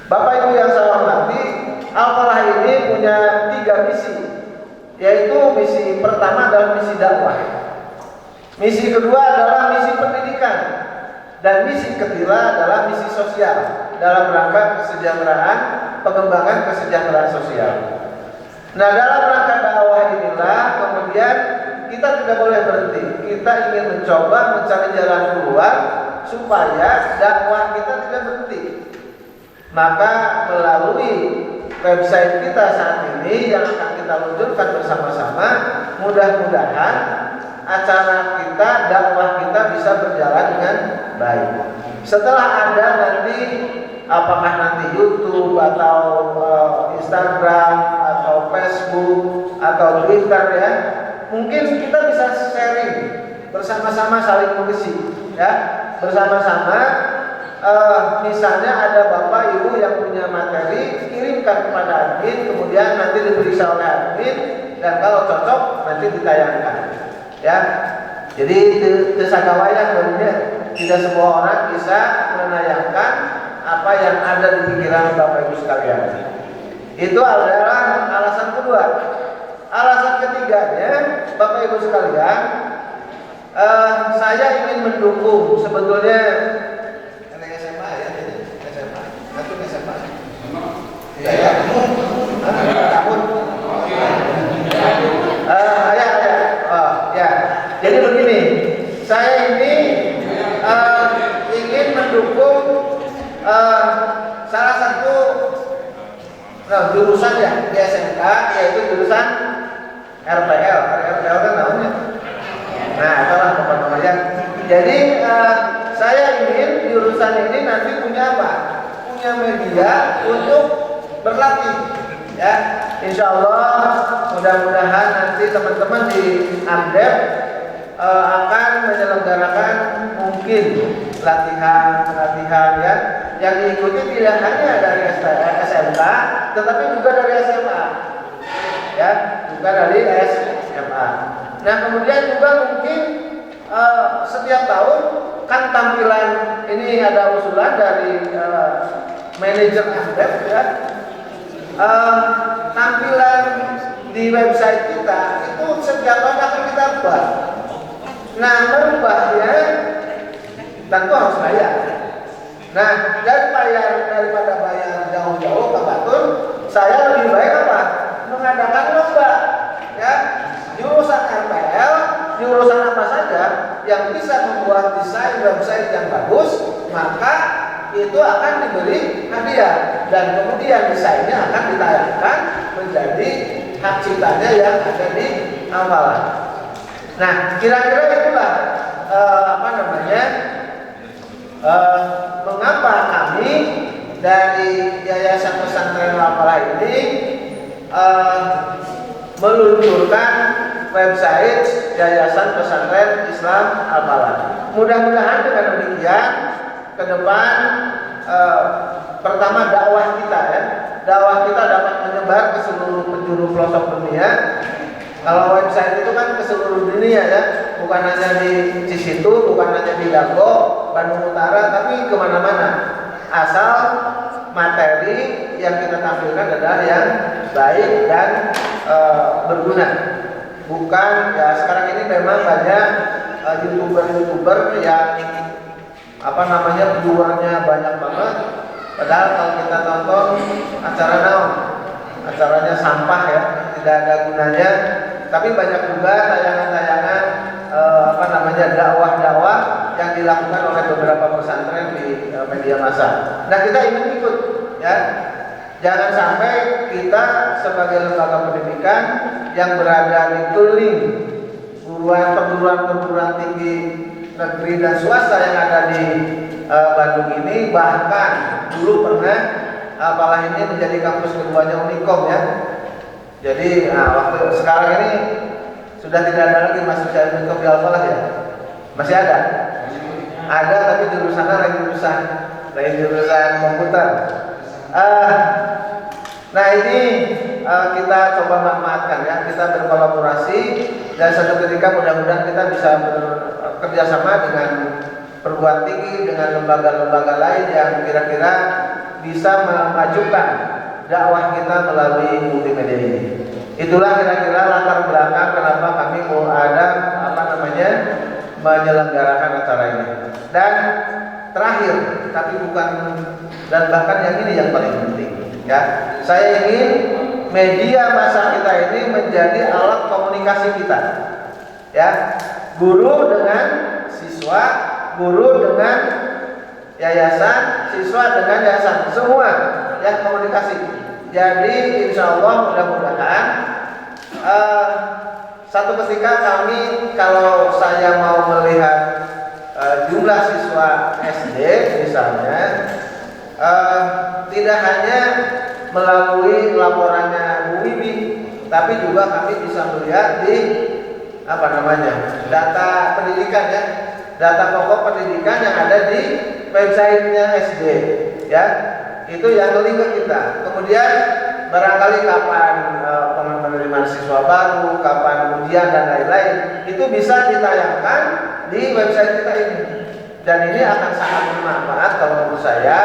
Bapak Ibu yang saya hormati, Al-Falah ini punya 3 misi, yaitu misi pertama adalah misi dakwah, misi kedua adalah misi pendidikan, dan misi ketiga adalah misi sosial dalam rangka kesejahteraan, pengembangan kesejahteraan sosial. Nah, dalam rangka dakwah inilah kemudian kita tidak boleh berhenti. Kita ingin mencoba mencari jalan keluar supaya dakwah kita tidak berhenti. Maka melalui website kita saat ini yang akan kita luncurkan bersama-sama, mudah-mudahan acara kita dakwah kita bisa berjalan dengan baik. Setelah ada nanti, apakah nanti YouTube atau Instagram atau Facebook atau Twitter ya, mungkin kita bisa sharing bersama-sama, saling mengisi ya, bersama-sama. Misalnya ada bapak ibu yang punya materi, kirimkan kepada admin, kemudian nanti diperiksa oleh admin, dan kalau cocok nanti ditayangkan ya. Jadi kesagawayang barunya tidak semua orang bisa menayangkan apa yang ada di pikiran bapak ibu sekalian. Itu adalah alasan kedua. Alasan ketiganya, bapak ibu sekalian, saya ingin mendukung sebetulnya SMA ya, SMA, atau SMA. Ya, ya. Jadi begini, saya ini ingin mendukung salah satu jurusan ya di SMK, yaitu jurusan RPL. RPL kan namanya. Nah, itulah pokoknya. Jadi saya ingin jurusan ini nanti punya apa? Punya media untuk berlatih. Ya, insya Allah mudah-mudahan nanti teman-teman di AMDEP akan menyelenggarakan mungkin latihan ya, yang diikuti tidak hanya dari SMK, tetapi juga dari SMA, ya, juga dari SMA. Nah, kemudian juga mungkin setiap tahun kan tampilan ini ada usulan dari manajer AMDEP ya. Tampilan di website kita itu setiap tahun akan kita ubah. Nah, merubahnya tentu harus bayar. Nah, daripada bayar jauh-jauh ke Batun, saya lebih baik apa? Mengadakan lomba, ya, jurusan RPL, jurusan apa saja yang bisa membuat desain website yang bagus, maka itu akan diberi hadiah, dan kemudian desainnya akan ditayangkan menjadi hak ciptanya yang ada di amalan. Nah, kira-kira itulah mengapa kami dari Yayasan Pesantren Al-Falah ini meluncurkan website Yayasan Pesantren Islam Al-Falah. Mudah-mudahan dengan demikian ke depan pertama dakwah kita ya, dakwah kita dapat menyebar ke seluruh penjuru pelosok dunia. Kalau website itu kan ke seluruh dunia ya, bukan hanya di Cisitu, bukan hanya di Dago, Bandung Utara, tapi kemana-mana. Asal materi yang kita tampilkan adalah yang baik dan berguna. Bukan ya, sekarang ini memang banyak youtuber yang viewernya banyak banget. Padahal kalau kita tonton acaranya sampah ya, tidak ada gunanya. Tapi banyak juga tayangan-tayangan dakwah-dakwah yang dilakukan oleh beberapa pesantren di media massa. Nah, kita ingin ikut ya. Jangan sampai kita sebagai lembaga pendidikan yang berada di keliling perguruan tinggi negeri dan swasta yang ada di Bandung ini, bahkan dulu pernah Al-Falah ini menjadi kampus keduanya Unikom ya. Jadi waktu sekarang ini sudah tidak ada lagi mahasiswa Unikom di Al-Falah ya. Masih ada? Ada, tapi jurusannya lain jurusan komputer. Nah, ini kita coba manfaatkan ya, kita berkolaborasi, dan suatu ketika mudah-mudahan kita bisa bekerja sama dengan perguruan tinggi, dengan lembaga-lembaga lain yang kira-kira bisa memajukan dakwah kita melalui multimedia ini. Itulah kira-kira latar belakang kenapa kami mau ada menyelenggarakan acara ini. Dan terakhir, tapi bukan, dan bahkan yang ini yang paling penting ya, saya ingin media massa kita ini menjadi alat komunikasi kita ya, guru dengan siswa, guru dengan yayasan, siswa dengan yayasan, semua ya komunikasi. Jadi insya Allah mudah-mudahan satu ketika kami kalau saya mau melihat jumlah siswa SD misalnya, tidak hanya melalui laporannya Bu Wibi, tapi juga kami bisa melihat di data pendidikan ya, data pokok pendidikan yang ada di websitenya SD ya, itu yang link ke kita. Kemudian barangkali kapan penerimaan siswa baru, kapan ujian dan lain-lain, itu bisa ditayangkan di website kita ini. Dan ini akan sangat bermanfaat kalau menurut saya,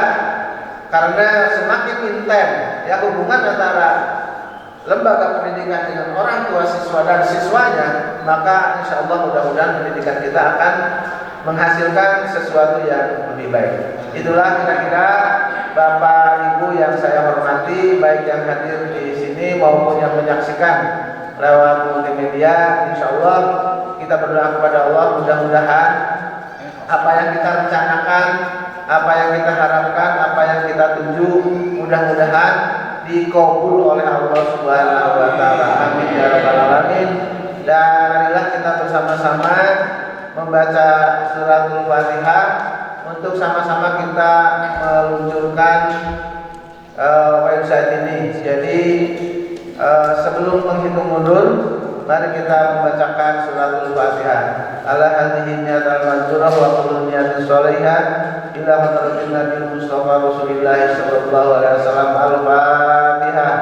karena semakin intens ya hubungan antara lembaga pendidikan dengan orang tua siswa dan siswanya, maka insya Allah mudah-mudahan pendidikan kita akan menghasilkan sesuatu yang lebih baik. Itulah kira-kira Bapak Ibu yang saya hormati, baik yang hadir di sini maupun yang menyaksikan lewat multimedia. Insya Allah kita berdoa kepada Allah, mudah-mudahan apa yang kita rencanakan, apa yang kita harapkan, apa yang kita tuju, mudah-mudahan dikabul oleh Allah Subhanahu wa taala. Amin ya rabbal alamin. Dan marilah kita bersama-sama membaca suratul Fatihah untuk sama-sama kita meluncurkan website ini. Jadi sebelum menghitung mundur, mari kita membacakan suratul Fatihah. Ala hadhihi niyatul mansurah wa kullu niyatin shalihah ila hadratin Nabi Mustafa Rasulillah sallallahu alaihi wasallam. Al-Fatihah.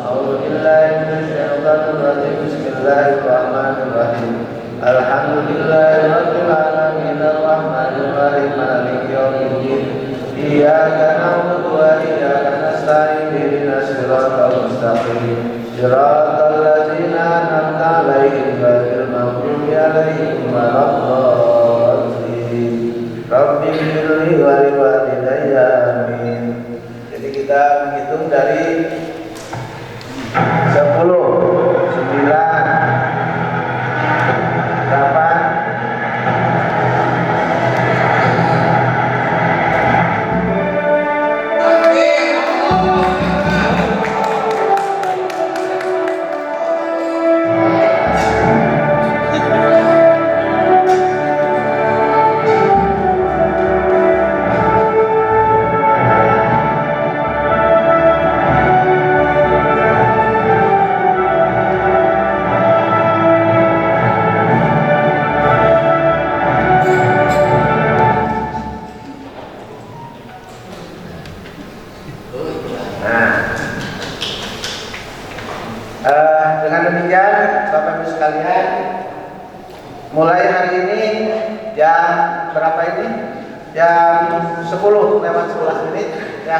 A'udzu billahi minasy syaithanir rajim. Bismillahirrahmanirrahim. Alhamdulillahirabbil alamin arrahmanir rahim maliki yaumiddin. Iyyaka na'budu wa iyyaka nasta'in ihdinas siratal mustaqim. Siratal ladzina an'amta 'alaihim ghairil maghdubi 'alaihim waladdallin. Rabbi ighfirli wa liwalidayya amin. Jadi kita menghitung dari 10, 9,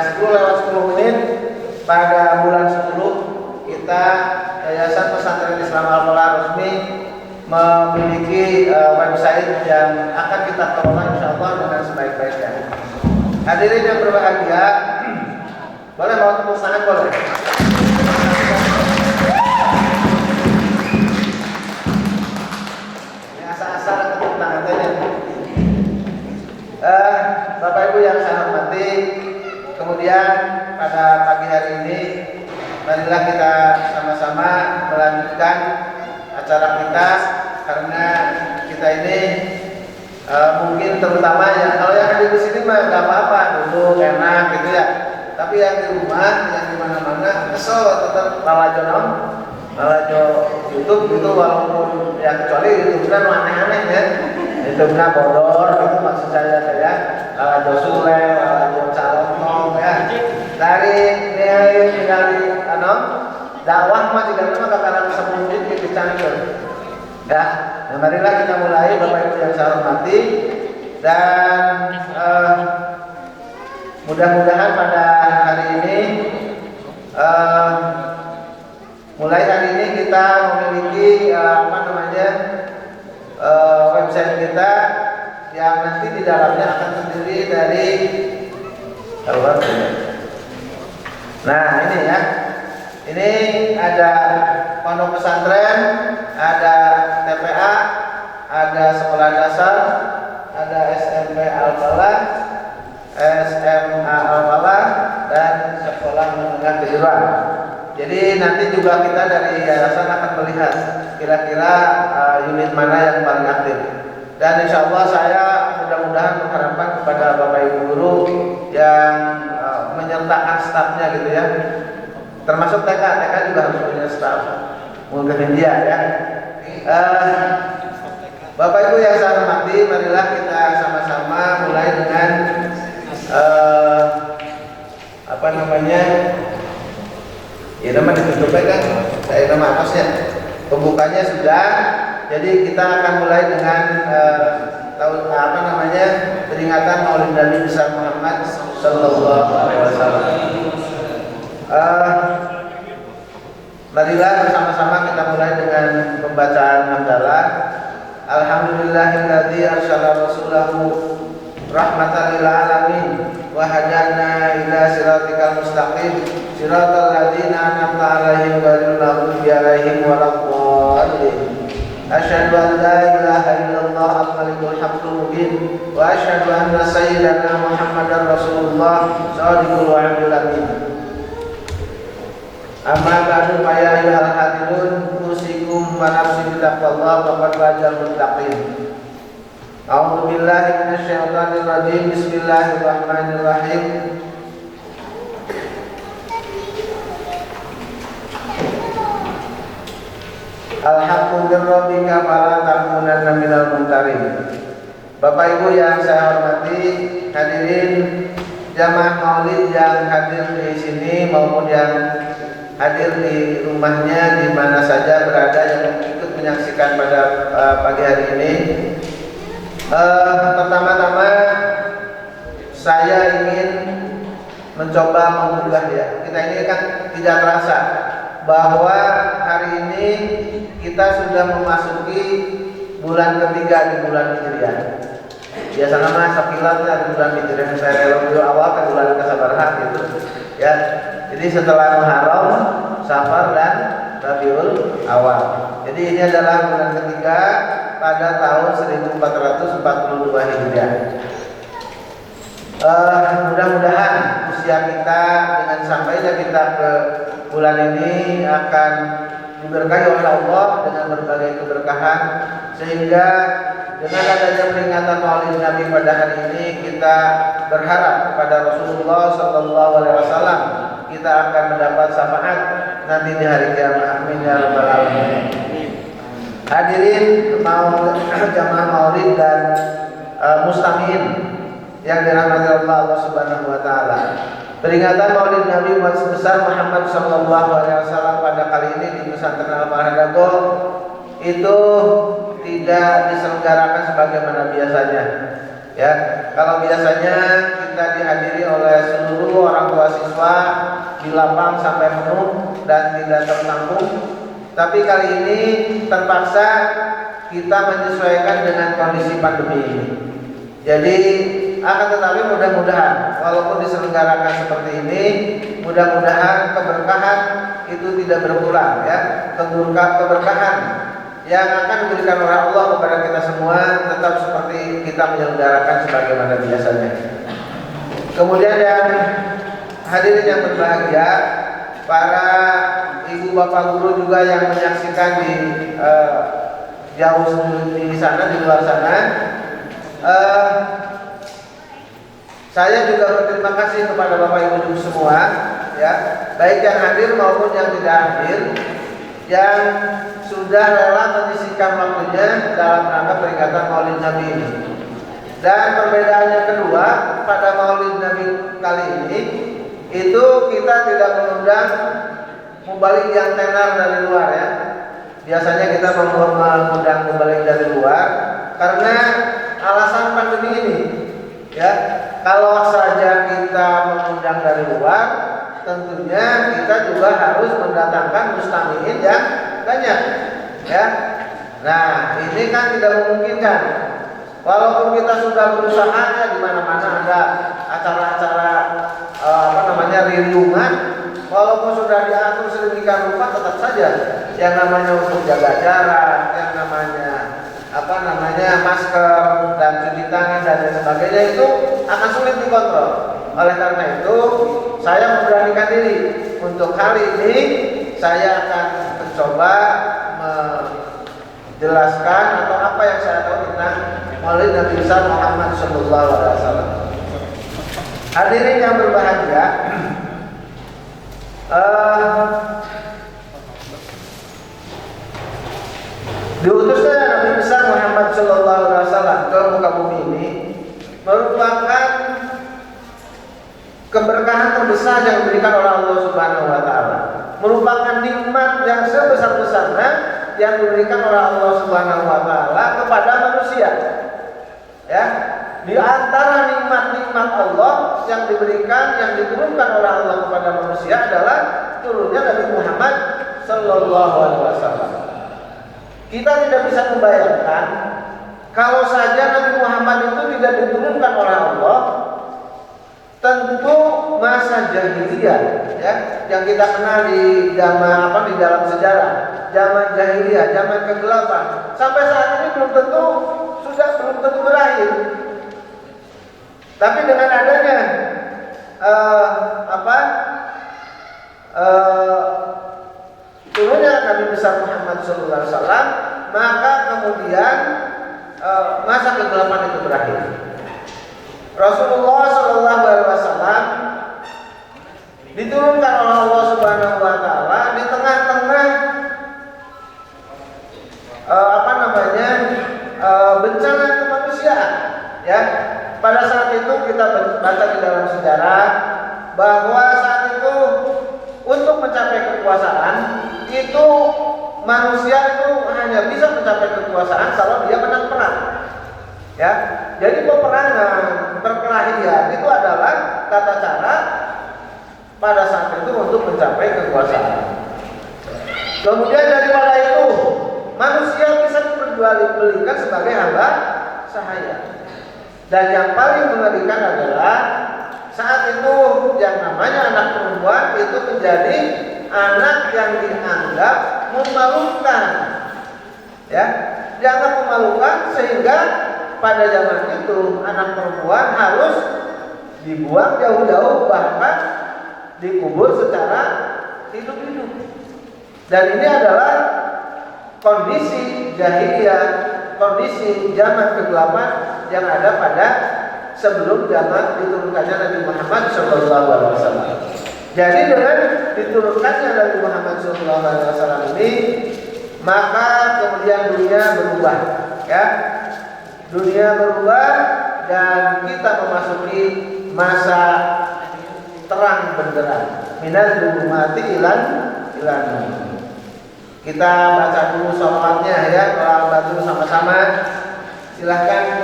10:10 pada bulan 10 kita Yayasan Pesantren Islam Al-Falah Resmi memiliki website yang akan kita kelola insyaallah dengan sebaik-baiknya. Hadirin yang berbahagia, boleh mau tepuk tangan boleh? Ini asal-asal tepuk tangan saja. Bapak Ibu yang saya hormati, kemudian pada pagi hari ini marilah kita sama-sama melanjutkan acara kita, karena kita ini mungkin terutama ya kalau yang ada di sini mah nggak apa-apa, duduk enak gitu ya. Tapi yang di rumah, yang di mana-mana kesel tetap lalajo YouTube gitu, walaupun ya kecuali YouTube kan aneh-aneh ya. YouTube-nya bodor gitu maksud saya lalajo sule, lalajo calon ya. Dari dakwah mah juga mah bakalan sebut gitu canggih. Ya, nah marilah kita mulai Bapak Ibu yang saya hormati, dan mudah-mudahan pada hari ini mulai hari ini kita memiliki website kita yang nanti di dalamnya akan terdiri dari ini ya. Ini ada pondok pesantren, ada TPA, ada sekolah dasar, ada SMP Al-Falah, SMA Al-Falah, dan sekolah menengah kejuruan. Jadi nanti juga kita dari yayasan akan melihat kira-kira Dan insya Allah saya mudah-mudahan mengharapkan kepada Bapak Ibu guru yang menyertakan stafnya gitu ya, termasuk TK juga harus punya staf, mungkin dia ya. Bapak Ibu yang saya hormati, marilah kita sama-sama mulai dengan ya nama ditutupnya kan, saya nama atasnya, pembukanya sudah. Jadi kita akan mulai dengan peringatan Maulid Nabi besar Muhammad Sallallahu Alaihi Wasallam. Marilah bersama-sama kita mulai dengan pembacaan hamdalah. Alhamdulillahilladzi arsala rasulahu rahmatan lil alamin wa hadana ila siratikal mustaqim siratal ladzina an'amta 'alaihim ghairil maghdubi 'alaihim waladdallin. Asyhadu an la ilaha illallah al-malikul haqqul mubin wa asyhadu anna sayyidana Muhammadar Rasulullah shadiqul wa'dul amin. Amma ba'du fa ya ayyuhal hadirun usikum wa nafsi bittaqwallah wa qad wajal muttaqin. A'udzu billahi minasyaitonir rajim. Bismillahirrahmanirrahim. Alhamdulillah bika fala takunanna minal mumtarin. Bapak Ibu yang saya hormati, hadirin jamaah Maulid yang hadir di sini maupun yang hadir di rumahnya di mana saja berada yang ikut menyaksikan pada pagi hari ini. Pertama-tama saya ingin mencoba mengunggah ya. Kita ini kan tidak terasa bahwa hari ini kita sudah memasuki bulan ketiga di bulan Hijriah. Biasa nama sakilatnya di bulan Hijriah, saya dulu awal ke bulan Kesabaran gitu ya. Jadi setelah Muharram, Safar dan Rabiul Awal. Jadi ini adalah bulan ketiga pada tahun 1442 Hijriah. Mudah-mudahan usia kita dengan sampainya kita ke bulan ini akan diberkahi oleh Allah dengan berbagai keberkahan, sehingga dengan adanya peringatan Maulid Nabi pada hari ini kita berharap kepada Rasulullah Sallallahu Alaihi Wasallam kita akan mendapat syafaat nanti di hari kiamat. Amin ya rabbal alamin. Hadirin jamaah Maulid dan mustami'in yang dirahmati Allah Subhanahu wa taala. Peringatan Maulid Nabi besar Muhammad Sallallahu Alaihi Wasallam pada kali ini di Pesantren Al-Farhadago itu tidak diselenggarakan sebagaimana biasanya. Ya, kalau biasanya kita dihadiri oleh seluruh orang tua siswa di lapang sampai penuh dan tidak tertampung, tapi kali ini terpaksa kita menyesuaikan dengan kondisi pandemi ini. Jadi akan tetapi mudah-mudahan walaupun diselenggarakan seperti ini, mudah-mudahan keberkahan itu tidak berkurang ya. Keberkahan yang akan diberikan oleh Allah kepada kita semua tetap seperti kita menyelenggarakan sebagaimana biasanya. Kemudian yang hadirin yang berbahagia, para ibu bapak guru juga yang menyaksikan di jauh di sana, di luar sana. Saya juga berterima kasih kepada Bapak Ibu semua ya, baik yang hadir maupun yang tidak hadir, yang sudah rela menyisihkan waktunya dalam rangka peringatan Maulid Nabi ini. Dan perbedaan yang kedua pada Maulid Nabi kali ini itu kita tidak mengundang mubalik yang tenar dari luar ya. Biasanya kita mengundang mubalik dari luar karena alasan pandemi ini ya. Kalau saja kita mengundang dari luar, tentunya kita juga harus mendatangkan mustami'in yang banyak ya. Nah, ini kan tidak memungkinkan. Walaupun kita sudah berusaha ya, di mana-mana ada acara-acara riungan, walaupun sudah diatur sedemikian rupa, tetap saja yang namanya untuk jaga jarak, yang namanya masker dan cuci tangan dan lain sebagainya itu akan sulit dikontrol. Oleh karena itu, saya memberanikan diri untuk kali ini saya akan mencoba menjelaskan atau apa yang saya tahu tentang Maulid Nabi besar Muhammad sallallahu alaihi wasallam. Hadirin yang berbahagia, diutusnya Nabi besar Muhammad sallallahu alaihi wasallam ke muka bumi ini merupakan keberkahan terbesar yang diberikan oleh Allah Subhanahu wa taala. Merupakan nikmat yang sebesar-besarnya yang diberikan oleh Allah Subhanahu wa taala kepada manusia. Ya, di antara nikmat-nikmat Allah yang diberikan, yang diturunkan oleh Allah kepada manusia adalah turunnya Nabi Muhammad sallallahu alaihi wasallam. Kita tidak bisa membayangkan kalau saja Nabi Muhammad itu tidak diturunkan oleh Allah, tentu masa jahiliyah, ya, yang kita kenal di di dalam sejarah, zaman jahiliyah, zaman kegelapan, sampai saat ini belum tentu berakhir. Tapi dengan adanya turunnya Nabi besar Muhammad SAW, maka kemudian masa kegelapan itu berakhir. Rasulullah SAW diturunkan oleh Allah Subhanahu wa taala di tengah-tengah bencana kemanusiaan, ya. Pada saat itu kita baca di dalam sejarah bahwa saat itu untuk mencapai kekuasaan itu manusia itu hanya bisa mencapai kekuasaan kalau dia menang perang. Ya. Jadi peperangan, perkelahian itu adalah tata cara pada saat itu untuk mencapai kekuasaan. Kemudian daripada itu manusia bisa diperjualbelikan sebagai hamba sahaya. Dan yang paling mengerikan adalah saat itu yang namanya anak perempuan itu menjadi anak yang dianggap memalukan, ya, dianggap memalukan, sehingga pada zaman itu anak perempuan harus dibuang jauh-jauh, bahkan dikubur secara hidup-hidup. Dan ini adalah kondisi jahiliyah, kondisi zaman kegelapan yang ada pada sebelum zaman diturunkannya Nabi Muhammad SAW. Jadi dengan diturunkannya Nabi Muhammad SAW ini, maka kemudian dunia berubah, ya. Dunia berubah dan kita memasuki masa terang benderang. Minal zulumati ilan. Kita baca dulu sholawatnya, ya, kalau baca sama-sama. Silahkan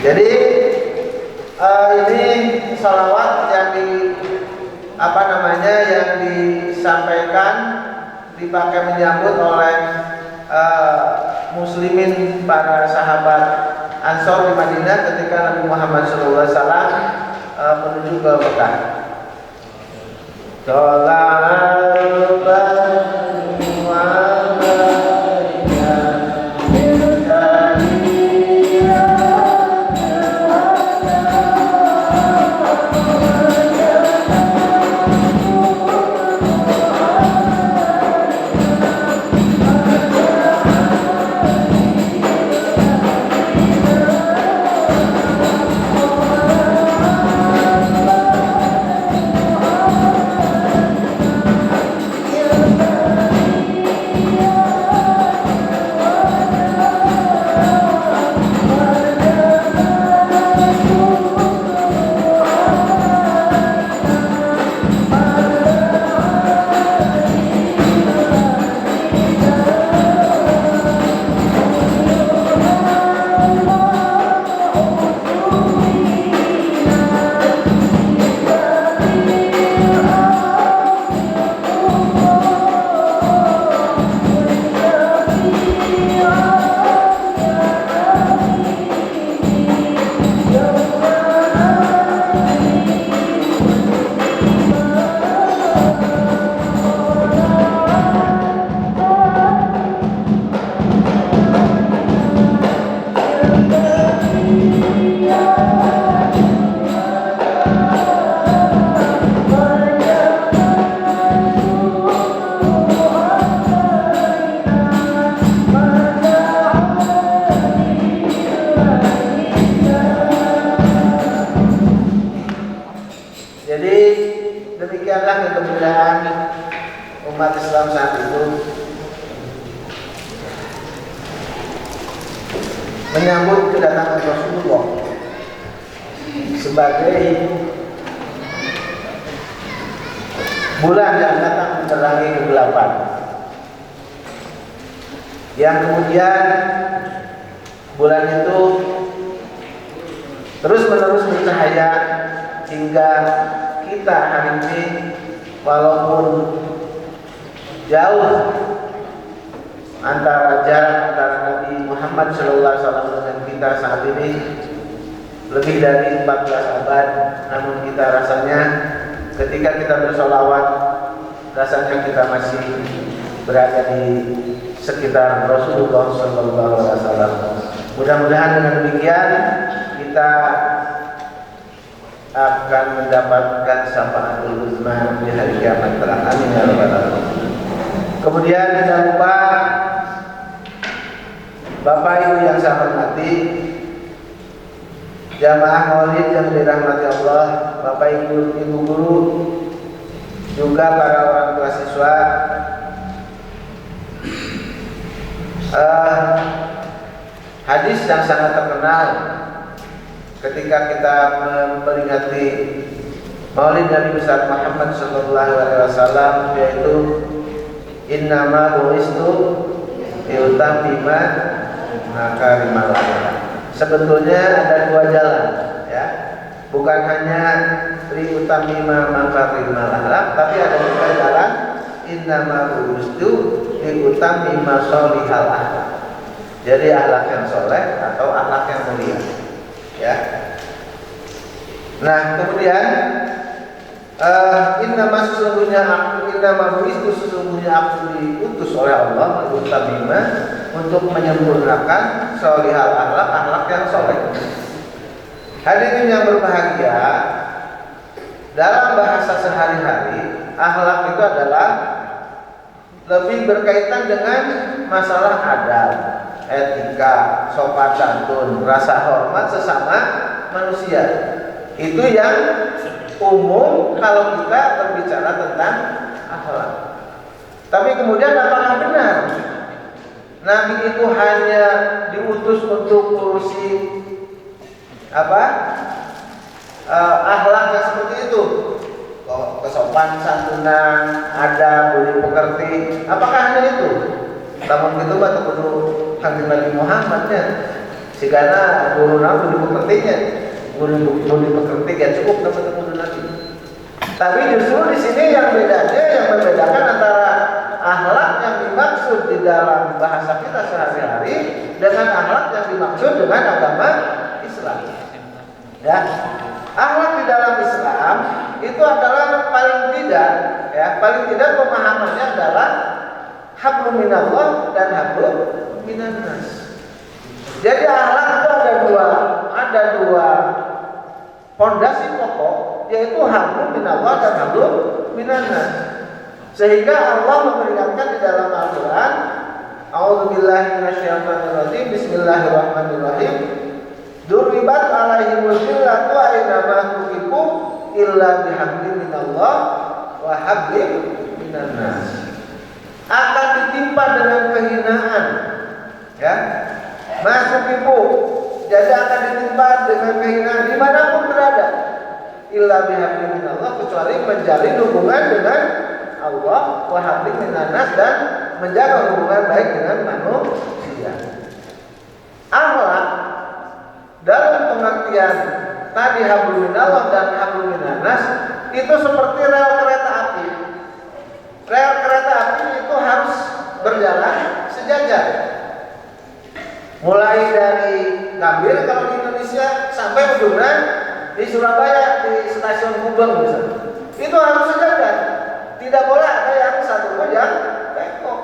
Jadi ini sholawat yang yang disampaikan, dipakai menyambut oleh muslimin, para sahabat Ansor di Madinah ketika Nabi Muhammad SAW menuju ke Mekah. Ya keadaan umat Islam saat itu menyambut kedatangan Rasulullah sebagai bulan yang datang menerangi kegelapan, yang kemudian bulan itu terus-menerus bercahaya hingga kita hari ini walaupun jauh antara jarak antara Nabi Muhammad SAW dengan kita saat ini lebih dari 14 abad, namun kita rasanya ketika kita bersolawat rasanya kita masih berada di sekitar Rasulullah SAW. Mudah-mudahan dengan demikian kita akan mendapatkan syafaatul uzma di hari kiamat kelak. Amin ya rabbal alamin. Kemudian jangan lupa Bapak Ibu yang saya hormati, jamaah maulid yang dirahmati Allah, Bapak Ibu, Ibu guru, juga para orang tua siswa. Hadis yang sangat terkenal ketika kita memperingati Maulid Nabi besar Muhammad SAW, yaitu innama bu'istu liutammima makarimal akhlaq. Sebetulnya ada dua jalan, ya. Bukan hanya liutammima makarimal akhlaq, tapi ada juga jalan innama bu'istu liutammima sholihal akhlaq. Jadi akhlak yang soleh atau akhlak yang mulia, ya. Nah, kemudian innama bu'istu sesungguhnya aku diutus oleh Allah liutammima untuk menyempurnakan sholihal akhlak, akhlak yang soleh. Hadirin yang berbahagia, dalam bahasa sehari-hari akhlak itu adalah lebih berkaitan dengan masalah adab, etika, sopan santun, rasa hormat sesama manusia. Itu yang umum kalau kita berbicara tentang akhlak. Tapi kemudian apakah benar Nabi itu hanya diutus untuk urusi akhlak yang seperti itu? Kesopan santunan, adab, budi pekerti. Apakah hanya itu? Namun itu batu kudu kanjeng Nabi Muhammad ya. Sigana guru nabi budi pekertinya, budi pekerti ya cukup teman kudu Nabi. Tapi justru di sini yang membedakan antara akhlak yang dimaksud di dalam bahasa kita sehari-hari dengan akhlak yang dimaksud dengan agama Islam. Ya, akhlak di dalam Islam itu adalah paling tidak pemahamannya adalah hablum minallah dan hablum minannas. Jadi akhlak itu ada dua fondasi pokok, yaitu hablum minallah dan hablum minannas. Sehingga Allah memperingatkan di dalam Al-Qur'an, a'udzubillahi minasyaitonirrajim, bismillahirrahmanirrahim. Duribat alaihimul zillatu aynama tuqifu illa bihablin minallah wa hablin minannas. Akan ditimpa dengan kehinaan, ya. Masuk ibu, jadi akan ditimpa dengan kehinaan dimanapun berada. Illa bihablin minallah, kecuali menjalin hubungan dengan Allah, wa hablin minannas, dan menjaga hubungan baik dengan manusia. Akhlak dalam pengertian tadi hablum minallah dan hablum minannas itu seperti rel kereta api. Rel kereta api itu harus berjalan sejajar. Mulai dari Gambir kalau di Indonesia sampai ujungnya di Surabaya di stasiun Gubeng misalnya. Itu harus sejajar. Tidak boleh ada yang satu pun yang bengkok.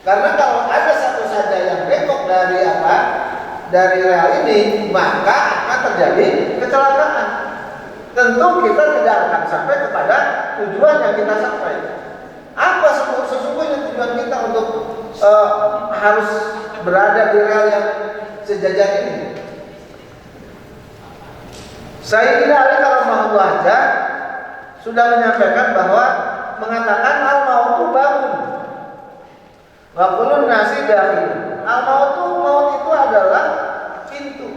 Karena kalau ada satu saja yang bengkok dari rel ini, maka akan terjadi kecelakaan. Tentu kita tidak akan sampai kepada tujuan yang kita sampai. Apa sesungguhnya tujuan kita untuk harus berada di rel yang sejajar ini? Sayyidina Ali karramallahu wajhah sudah menyampaikan bahwa mengatakan al-mautu bangun. Wa kullun nasi dakhil. Maut itu adalah pintu.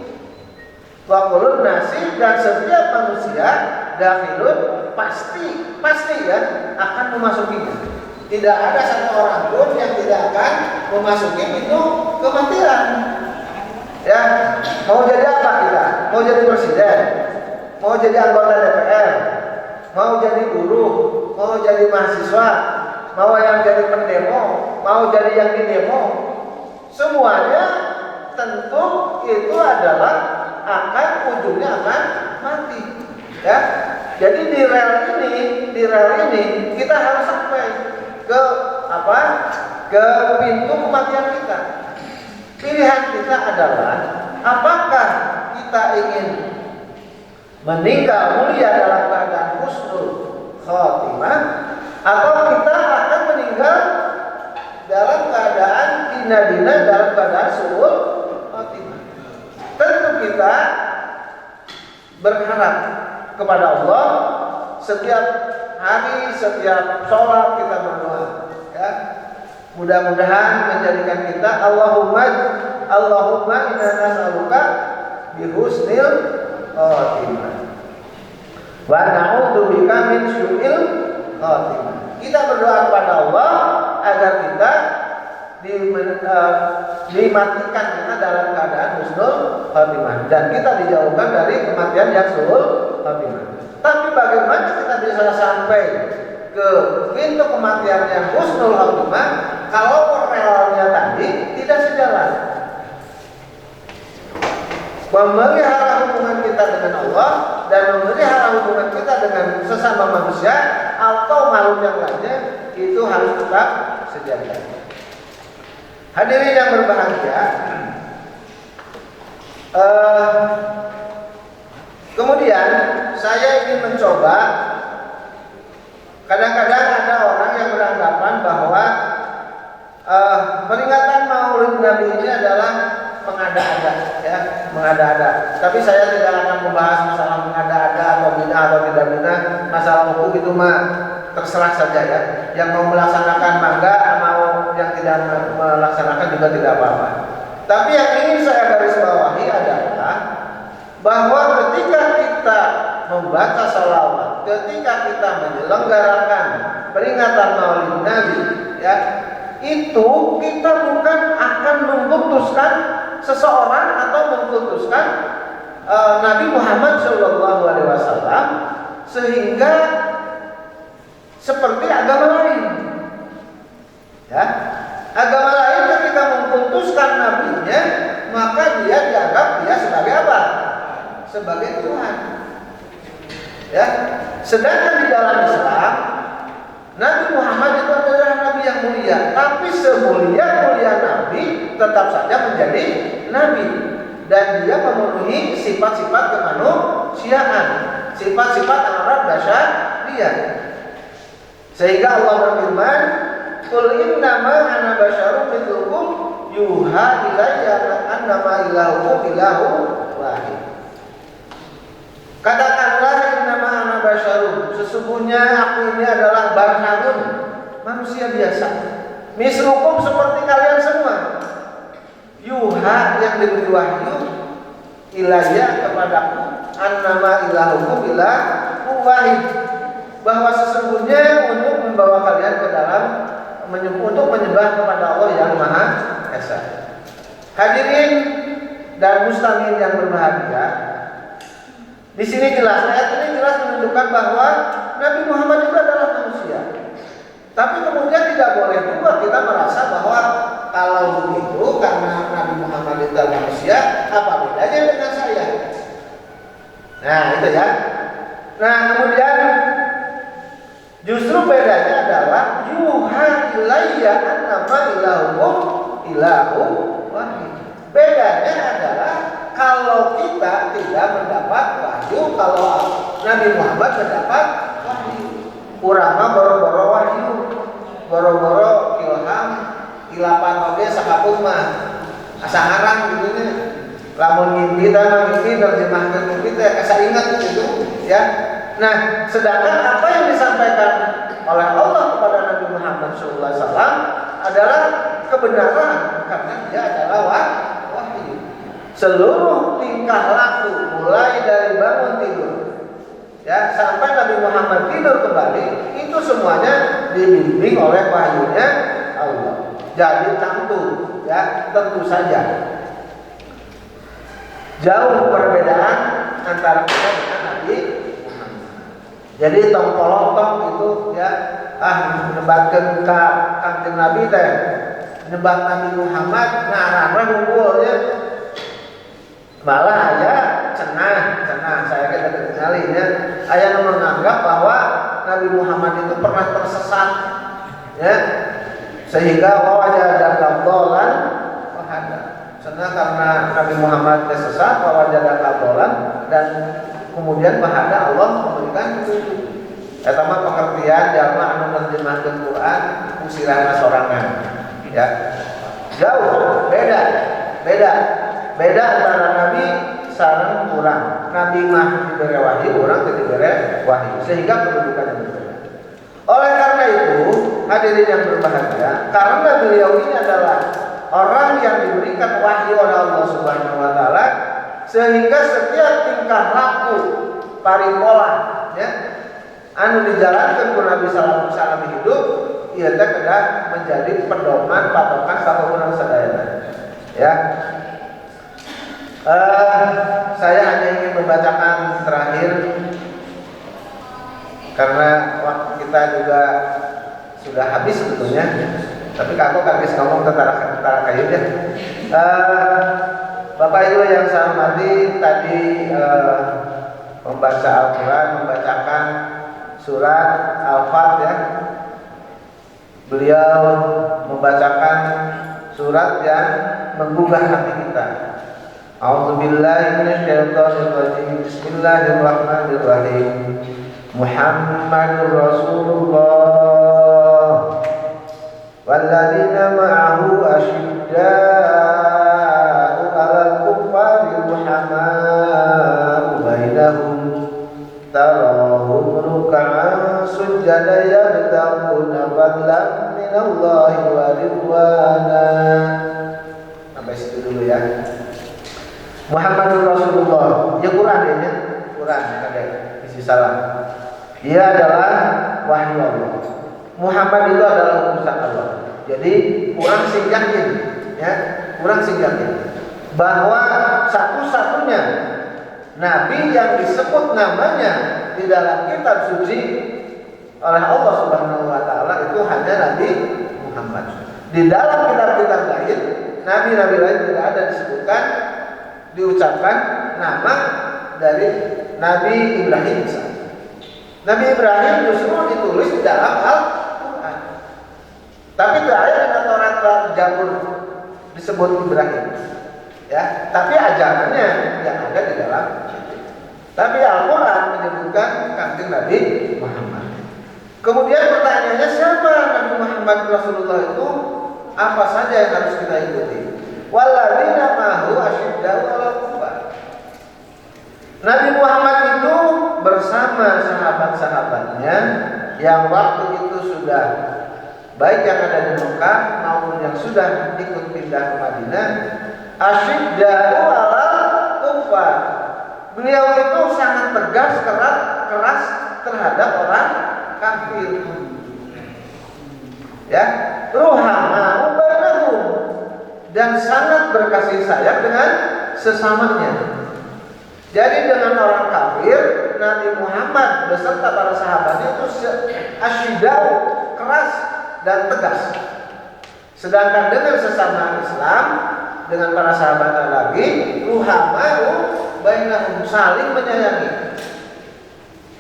Wa kullun nasi, dan setiap manusia dakhilun pasti ya akan memasukinya. Tidak ada satu orang pun yang tidak akan memasuki pintu kematian. Ya, mau jadi apa kita? Mau jadi presiden, mau jadi anggota DPR, mau jadi guru, mau jadi mahasiswa, mau yang jadi pendemo, mau jadi yang didemo, semuanya tentu itu adalah ujungnya akan mati. Ya, jadi di rel ini kita harus sampai ke ke pintu kematian kita. Pilihan kita adalah apakah kita ingin meninggal mulia dalam keadaan husnul khotimah, atau kita akan meninggal dalam keadaan dina dalam keadaan su'ul khotimah. Tentu kita berharap kepada Allah setiap hari, setiap sholat kita berdoa, ya. Mudah-mudahan menjadikan kita Allahumma inna nas'aluka bihusnil khotimah wa na'udzubika min syu'il khotimah. Kita berdoa kepada Allah agar kita dimatikan kita dalam keadaan husnul khotimah dan kita dijauhkan dari kematian yang su'ul khotimah. Tapi bagaimana kita bisa sampai ke pintu kematian yang husnul khotimah kalau relnya tadi tidak sejalan? Memelihara hubungan kita dengan Allah dan memelihara hubungan kita dengan sesama manusia atau makhluk yang lainnya itu harus tetap sejalan. Hadirin yang berbahagia, kemudian saya ingin mencoba. Kadang-kadang ada orang yang beranggapan bahwa peringatan Maulid Nabi ini adalah mengada-ada, ya, mengada-ada. Tapi saya tidak akan membahas masalah mengada-ada atau bid'ah atau tidak bid'ah. Masalah hukum itu mah terserah saja, ya. Yang mau melaksanakan mangga, mau yang tidak melaksanakan juga tidak apa-apa. Tapi yang ingin saya garis bawahi adalah bahwa ketika kita membaca salawat, ketika kita menyelenggarakan peringatan Maulid Nabi, ya, itu kita bukan akan memutuskan seseorang atau memutuskan Nabi Muhammad SAW sehingga seperti agama lain. Ya, agama lain ketika memutuskan nabinya, maka dia dianggap dia sebagai apa? Sebagai Tuhan. Ya, sedangkan di dalam Islam Nabi Muhammad itu adalah Nabi yang mulia, tapi semulia-mulia Nabi tetap saja menjadi Nabi dan dia memenuhi sifat-sifat kemanusiaan, sifat-sifat Arab dasyariyah. Sehingga Allah berfirman, "Qul innama ana basyarum mithlukum yuha ilayya annama ilahukum ilahu wahid." Katakanlah innama ana basyarum, sesungguhnya aku ini adalah basharun, manusia biasa. Mislukum, seperti kalian semua. Yuha, yang diberi wahyu, ilayya, kepadaku, annama ilahukum ilahu wahid, bahwa sesungguhnya untuk membawa kalian ke dalam untuk menyembah kepada Allah yang Maha Esa. Hadirin dan muslimin yang berbahagia, di sini jelas, ayat ini jelas menunjukkan bahwa Nabi Muhammad itu adalah manusia. Tapi kemudian tidak boleh juga kita merasa bahwa kalau begitu karena Nabi Muhammad itu adalah manusia, apa bedanya dengan saya? Nah, itu ya. Nah, kemudian justru bedanya adalah yuha ilayya annama ilahukum ilahu wahid. Bedanya adalah kalau kita tidak mendapat wahyu, kalau Nabi Muhammad mendapat wahyu. Urama boro-boro wahyu, boro-boro ilham, ilapan oge sakapung mah asangarang gitu nya. Lamun ngimpi dan terjemahkan mimpi teh asa ingat gitu, ya. Nah, sedangkan apa yang disampaikan oleh Allah kepada Nabi Muhammad SAW adalah kebenaran karena dia adalah wahyu. Seluruh tingkah laku mulai dari bangun tidur ya sampai Nabi Muhammad tidur kembali itu semuanya dibimbing oleh wahyunya Allah. Jadi tentu saja jauh perbedaan antara kita dengan Nabi Muhammad. Jadi tongkolotong itu ya nebatkeun ka Kanjeng Nabi teh nebat Nabi Muhammad ngarana unggulnya malah aya cenah saya kita kenalinya aya nu menganggap bahwa Nabi Muhammad itu pernah tersesat ya sehingga wajada dolan wahada cenah karena Nabi Muhammad tersesat wajada dolan dan kemudian wahada Allah memberikan petunjuk eta mah pengertian jalma anu nerjemahkeun Quran usirana sorangan ya jauh beda antara Nabi sareng urang. Nabi mah diberi wahyu, urang teu diberi wahyu, sehingga kedudukannya berbeda. Oleh karena itu, hadirin yang berbahagia, karena beliau ini adalah orang yang diberikan wahyu oleh Allah Subhanahu wa taala, sehingga setiap tingkah laku paripola ya anu dijalankan ku Nabi sallallahu alaihi wasallam hidup ieu teh kedah menjadi pedoman patokan sahabat sadayana. Ya. Saya hanya ingin membacakan terakhir karena waktu kita juga sudah habis sebetulnya. Tapi kalau habis ngomong tentara kayu ya. Bapak Ibu yang saya hormati tadi membaca Al-Quran, membacakan surat Al-Fat ya. Beliau membacakan surat yang menggugah hati kita. A'udzubillahi minasyaitonirrajim. Bismillahirrahmanirrahim. Muhammadur Rasulullah walladzina ma'ahu asyidda'u 'alal kuffari ruhamaa'u bainahum tarahum ruk'an sujada yabtaghuna fadlan minallahi wa ridwana. Sampai situ dulu ya. Muhammadur Rasulullah, ya Quran ya, Quran ada isi salam. Dia adalah wahyu Allah. Muhammad itu adalah utusan Allah. Jadi kurang sing yakin, ya, kurang sing yakin bahwa satu-satunya nabi yang disebut namanya di dalam kitab suci oleh Allah Subhanahu wa taala itu hanya Nabi Muhammad. Di dalam kitab-kitab lain, nabi-nabi lain tidak ada disebutkan diucapkan nama dari Nabi Ibrahim misalnya. Nabi Ibrahim justru ditulis di dalam Al-Quran. Tapi terakhir di Taurat dan Zabur disebut Ibrahim. Ya, tapi ajarannya yang ada di dalam. Tapi Al-Quran menyebutkan Kanjeng Nabi Muhammad. Kemudian pertanyaannya siapa Nabi Muhammad Rasulullah itu? Apa saja yang harus kita ikuti? Walladzina ma'ahu asyidda'u 'alal kuffar. Nabi Muhammad itu bersama sahabat-sahabatnya yang waktu itu sudah baik yang ada di Mekah maupun yang sudah ikut pindah ke Madinah, asyidda'u 'alal kuffar. Beliau itu sangat tegas, keras terhadap orang kafir. Ya, ruhama bainahum, dan sangat berkasih sayang dengan sesamanya. Jadi dengan orang kafir, Nabi Muhammad beserta para sahabatnya itu asyidau, keras dan tegas. Sedangkan dengan sesama Islam, dengan para sahabatnya lagi, ruhamau bainahum, saling menyayangi.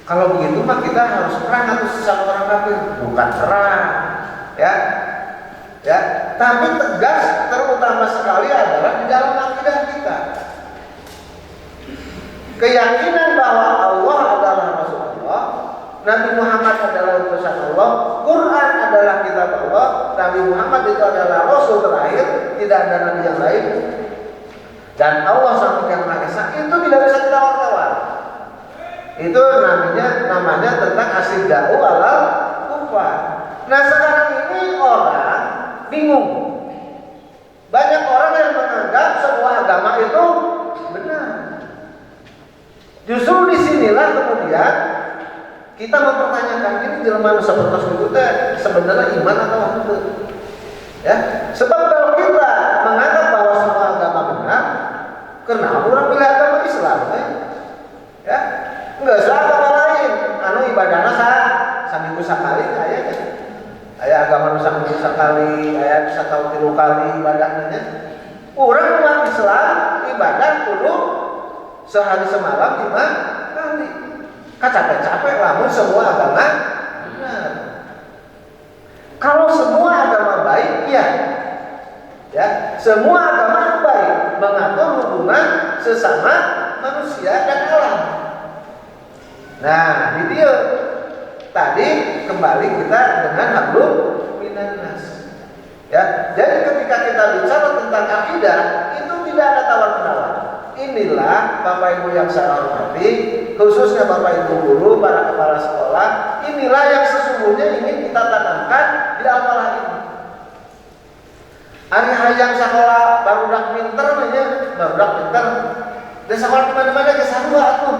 Kalau begitu mah kita harus perang atau sesama orang kafir, bukan perang, ya. Tapi tegas terutama sekali adalah di dalam akidah kita. Keyakinan bahwa Allah adalah Rasulullah, Nabi Muhammad adalah utusan Allah, Quran adalah kitab Allah, Nabi Muhammad itu adalah Rasul terakhir, tidak ada nabi yang lain, dan Allah Sang Yang Maha Esa itu tidak bisa ditawar-tawar. Itu namanya tentang asyidau alal kufar. Nah sekarang ini orang bingung. Banyak orang yang menganggap semua agama itu benar. Justru disinilah kemudian kita mempertanyakan ini jelema nu sapertos itu teh sebenarnya iman atau henteu. Ya, sebab kalau kita menganggap bahwa semua agama benar, kenapa orang pilih agama Islam? Ya, enggak usah agama lain. Anu ibadahna saminggu sakali aya kan. Aya agama nu saminggu sakali, aya bisa tahu 3 kali ibadahnya. Urang umat Islam ibadah kudu sehari semalam 5 kali. Capek-capek lamun semua agama benar. Kalau semua agama baik, ya, semua agama baik mengatur hubungan sesama manusia dan alam. Nah, di dia tadi kembali kita dengan hablum minan nas. Ya, jadi ketika kita bicara tentang akidah itu tidak ada tawar-menawar. Inilah Bapak Ibu yang saya hormati, khususnya Bapak Ibu guru, para kepala sekolah, inilah yang sesungguhnya ingin kita tanamkan di apalah ini. Ari hayang sekolah barudak pinter namanya, barudak pinter. Dan sekolah di mana-mana ke sarua atuh.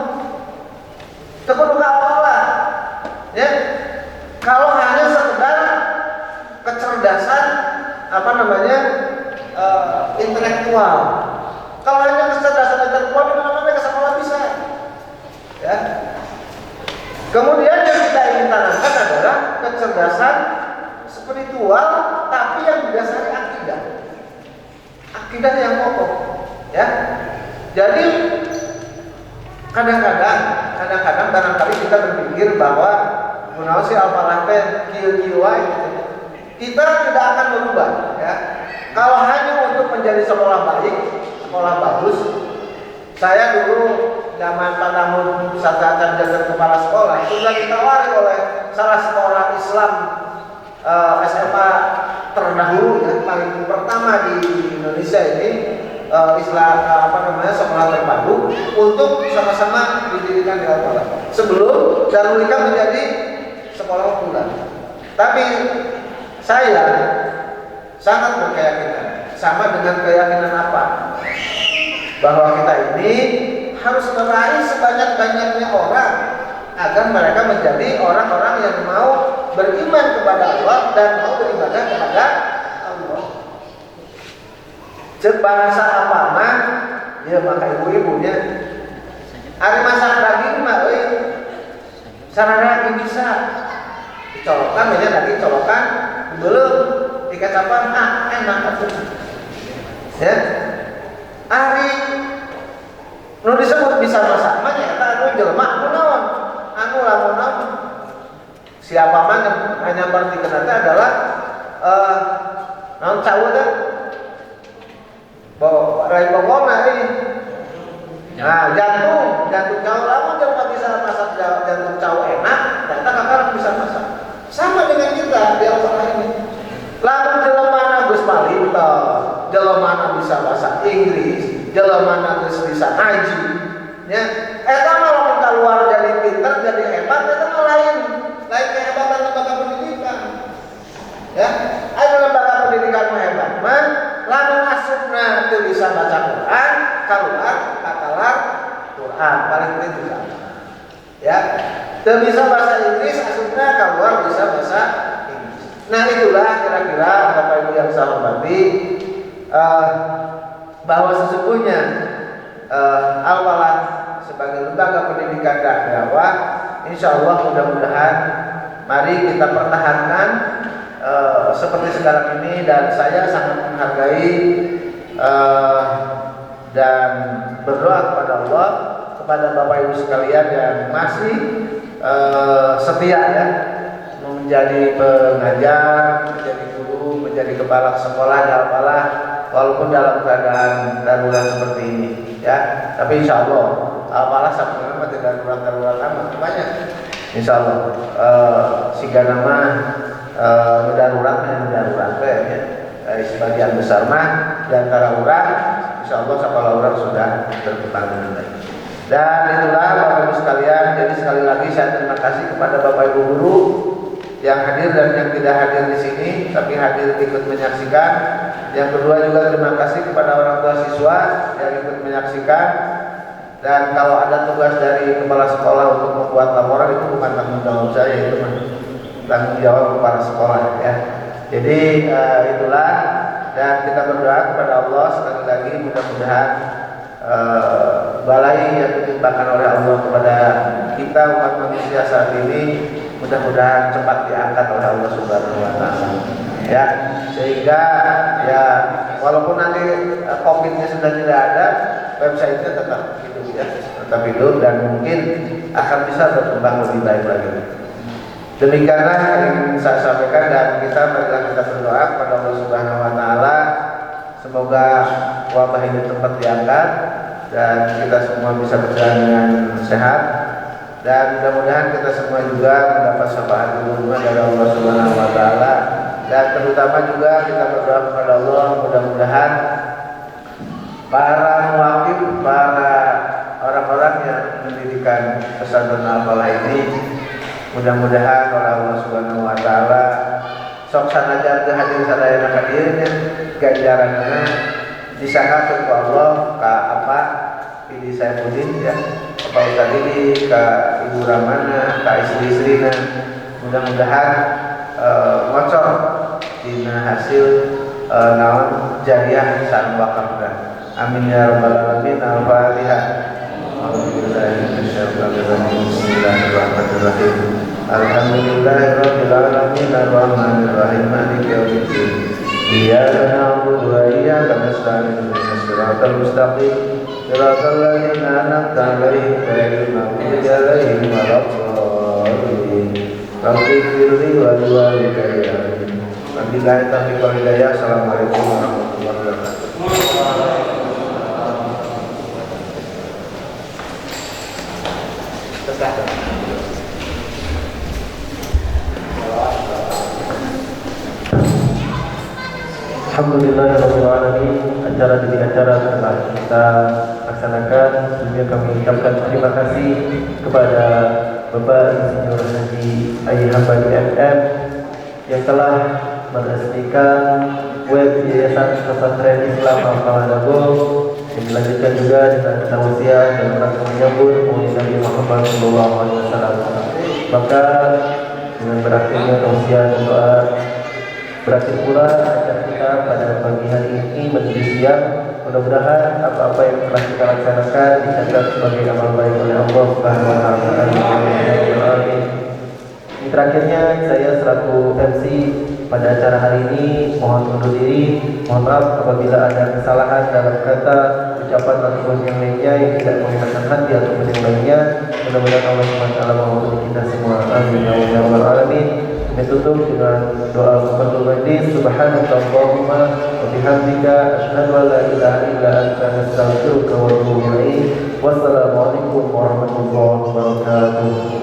Teu kudu apalah. Ya. Kalau hanya sekedar kecerdasan intelektual. Kalau hanya kecerdasan intelektual di mana-mana ke sekolah bisa. Ya. Kemudian yang kita ingin tanamkan adalah kecerdasan spiritual tapi yang didasari akidah. Akidah yang kokoh, ya. Jadi kadang-kadang barangkali kita berpikir bahwa kunaon si al-falah teh kieu-kieu wae gitu. Kita tidak akan berubah, ya. Kalau hanya untuk menjadi sekolah baik, sekolah bagus. Saya dulu zaman Pak Namun Satya jaga kepala sekolah sudah ditawari oleh salah sekolah Islam SMA terdahulu yang paling pertama di Indonesia ini, Islam sekolah terpadu untuk sama-sama didirikan di Al-Falah sebelum Darul Hikam menjadi sekolah unggulan. Tapi saya sangat berkeyakinan sama dengan keyakinan apa? Bahwa kita ini harus meraih sebanyak-banyaknya orang agar mereka menjadi orang-orang yang mau beriman kepada Allah dan mau beribadah kepada Allah. Cek bahasa apa mah? Ya maka ibu-ibunya hari masak daging mah sarana bisa dicolokan, banyak daging colokan belum dikacapan enak atuh. Ya. Ari nu disebut bisa masak mah nyata anu jelema anu naon? Anu lamun naon? Siapa mah hanya berarti kenate adalah naon cawu teh? Bawa rai pokona ini. Nah, jantung cawu lamun jelema bisa masak jantung cawu enak, ternyata kakak bisa masak. Sama dengan kita di Al-Falah ini. Lamun jelema geus palinter, jelema bisa bahasa Inggris, jelema geus bisa ngaji, ya. Eta mah lamun keluar jadi pinter, jadi hebat, eta mah lain kehebatan lembaga pendidikan. Ya, aya lembaga pendidikan mah hebat mah lamun asupna teu bisa baca Quran, keluar katalar Quran paling itu sama. Ya. Teu bisa bahasa Inggris, asupna keluar bisa bahasa Inggris. Nah, itulah kira-kira Bapak Ibu yang saya hormati, bahwa sesungguhnya Al-Falah sebagai lembaga pendidikan dakwah, insya Allah mudah-mudahan mari kita pertahankan seperti sekarang ini, dan saya sangat menghargai dan berdoa kepada Allah, kepada Bapak Ibu sekalian yang masih setia ya menjadi pengajar, menjadi guru, menjadi kepala sekolah di Al-Falah walaupun dalam keadaan darurat seperti ini ya. Tapi insya Allah Al-Falah sebenarnya tidak darurat amat banyak. Insya Allah siga nama darurat ya. Sebagian besar mah di antara urang insya Allah sekolah urang sudah berkembang dengan baik. Dan itulah Bapak Ibu sekalian, jadi sekali lagi saya terima kasih kepada Bapak Ibu guru yang hadir dan yang tidak hadir di sini tapi hadir ikut menyaksikan. Yang kedua juga terima kasih kepada orang tua siswa yang ikut menyaksikan. Dan kalau ada tugas dari kepala sekolah untuk membuat laporan itu bukan tanggung jawab saya, itu tanggung jawab kepala sekolah ya. Jadi itulah, dan kita berdoa kepada Allah sekali lagi mudah-mudahan balai yang ditimpakan oleh Allah kepada kita umat manusia saat ini mudah-mudahan cepat diangkat oleh Allah Subhanahu wa taala. Ya, sehingga ya walaupun nanti Covid-nya sudah tidak ada, website-nya tetap hidup ya, tetap hidup dan mungkin akan bisa berkembang lebih baik lagi. Demikianlah yang ingin saya sampaikan, dan marilah kita berdoa kepada Allah Subhanahu wa taala semoga wabah ini cepat diangkat dan kita semua bisa berjalan dengan sehat, dan mudah-mudahan kita semua juga mendapat syafaat dari Allah Subhanahu wa taala. Dan terutama juga kita berdoa kepada Allah mudah-mudahan para muwakil, para orang-orang yang mendirikan pesantren Al-Falah ini mudah-mudahan oleh Allah Subhanahu wa taala sok sanajan teu hadir sadayana hadirnya ganjaranna disangkakeun ku Allah ka apa Idi Saifuddin ya, Bapak Ustaz ini ka Ibu Ramana, ka istri-istrina, mudah-mudahan ngocor dina hasil naon jariah san wakafna. Amin ya rabbal alamin. Al-Fatihah. Bismillahirrahmanirrahim. Alhamdulillahirabbil alamin arrahmanir rahim maliki yaumiddin. Iyyaka na'budu wa iyyaka nasta'in ihdinas siratal mustaqim siratal ladzina an'amta 'alaihim ghairil maghdubi 'alaihim waladdallin. Rabbi firli wa liwalidayya. Wabillahi taufiq wal hidayah. Assalamualaikum warahmatullahi wabarakatuh. Alhamdulillahirabbil alamin. Acara demi acara telah kita laksanakan. Sebelumnya kami ucapkan terima kasih kepada Bapak Insinyur Haji Ai Hambali MM yang telah meresmikan web Yayasan Pesantren Islam Al-Falah Dago, yang dilanjutkan juga dengan tausiah dan rangka menyambut Maulid Nabi Muhammad SAW. Maka dengan berakhirnya tausiah dan doa, berakhir pula acara kita pada pagi hari ini menuju siang. Mudah-mudahan apa-apa yang telah kita laksanakan dicatat sebagai amal baik oleh Allah Subhanahu wa taala. Ini terakhirnya saya selaku MC pada acara hari ini mohon undur diri. Mohon maaf apabila ada kesalahan dalam kata, ucapan ataupun yang lainnya yang tidak mengenakan hati ataupun yang lainnya. Mudah-mudahan Allah Subhanahu wa taala mengampuni kita semua. Amin ya rabbal alamin. Ditutup dengan doa kafatul majlis. Subhanakallahumma wa bihamdika asyhadu an la ilaha illa anta astaghfiruka wa atubu ilaik. Wassalamualaikum warahmatullahi wabarakatuh.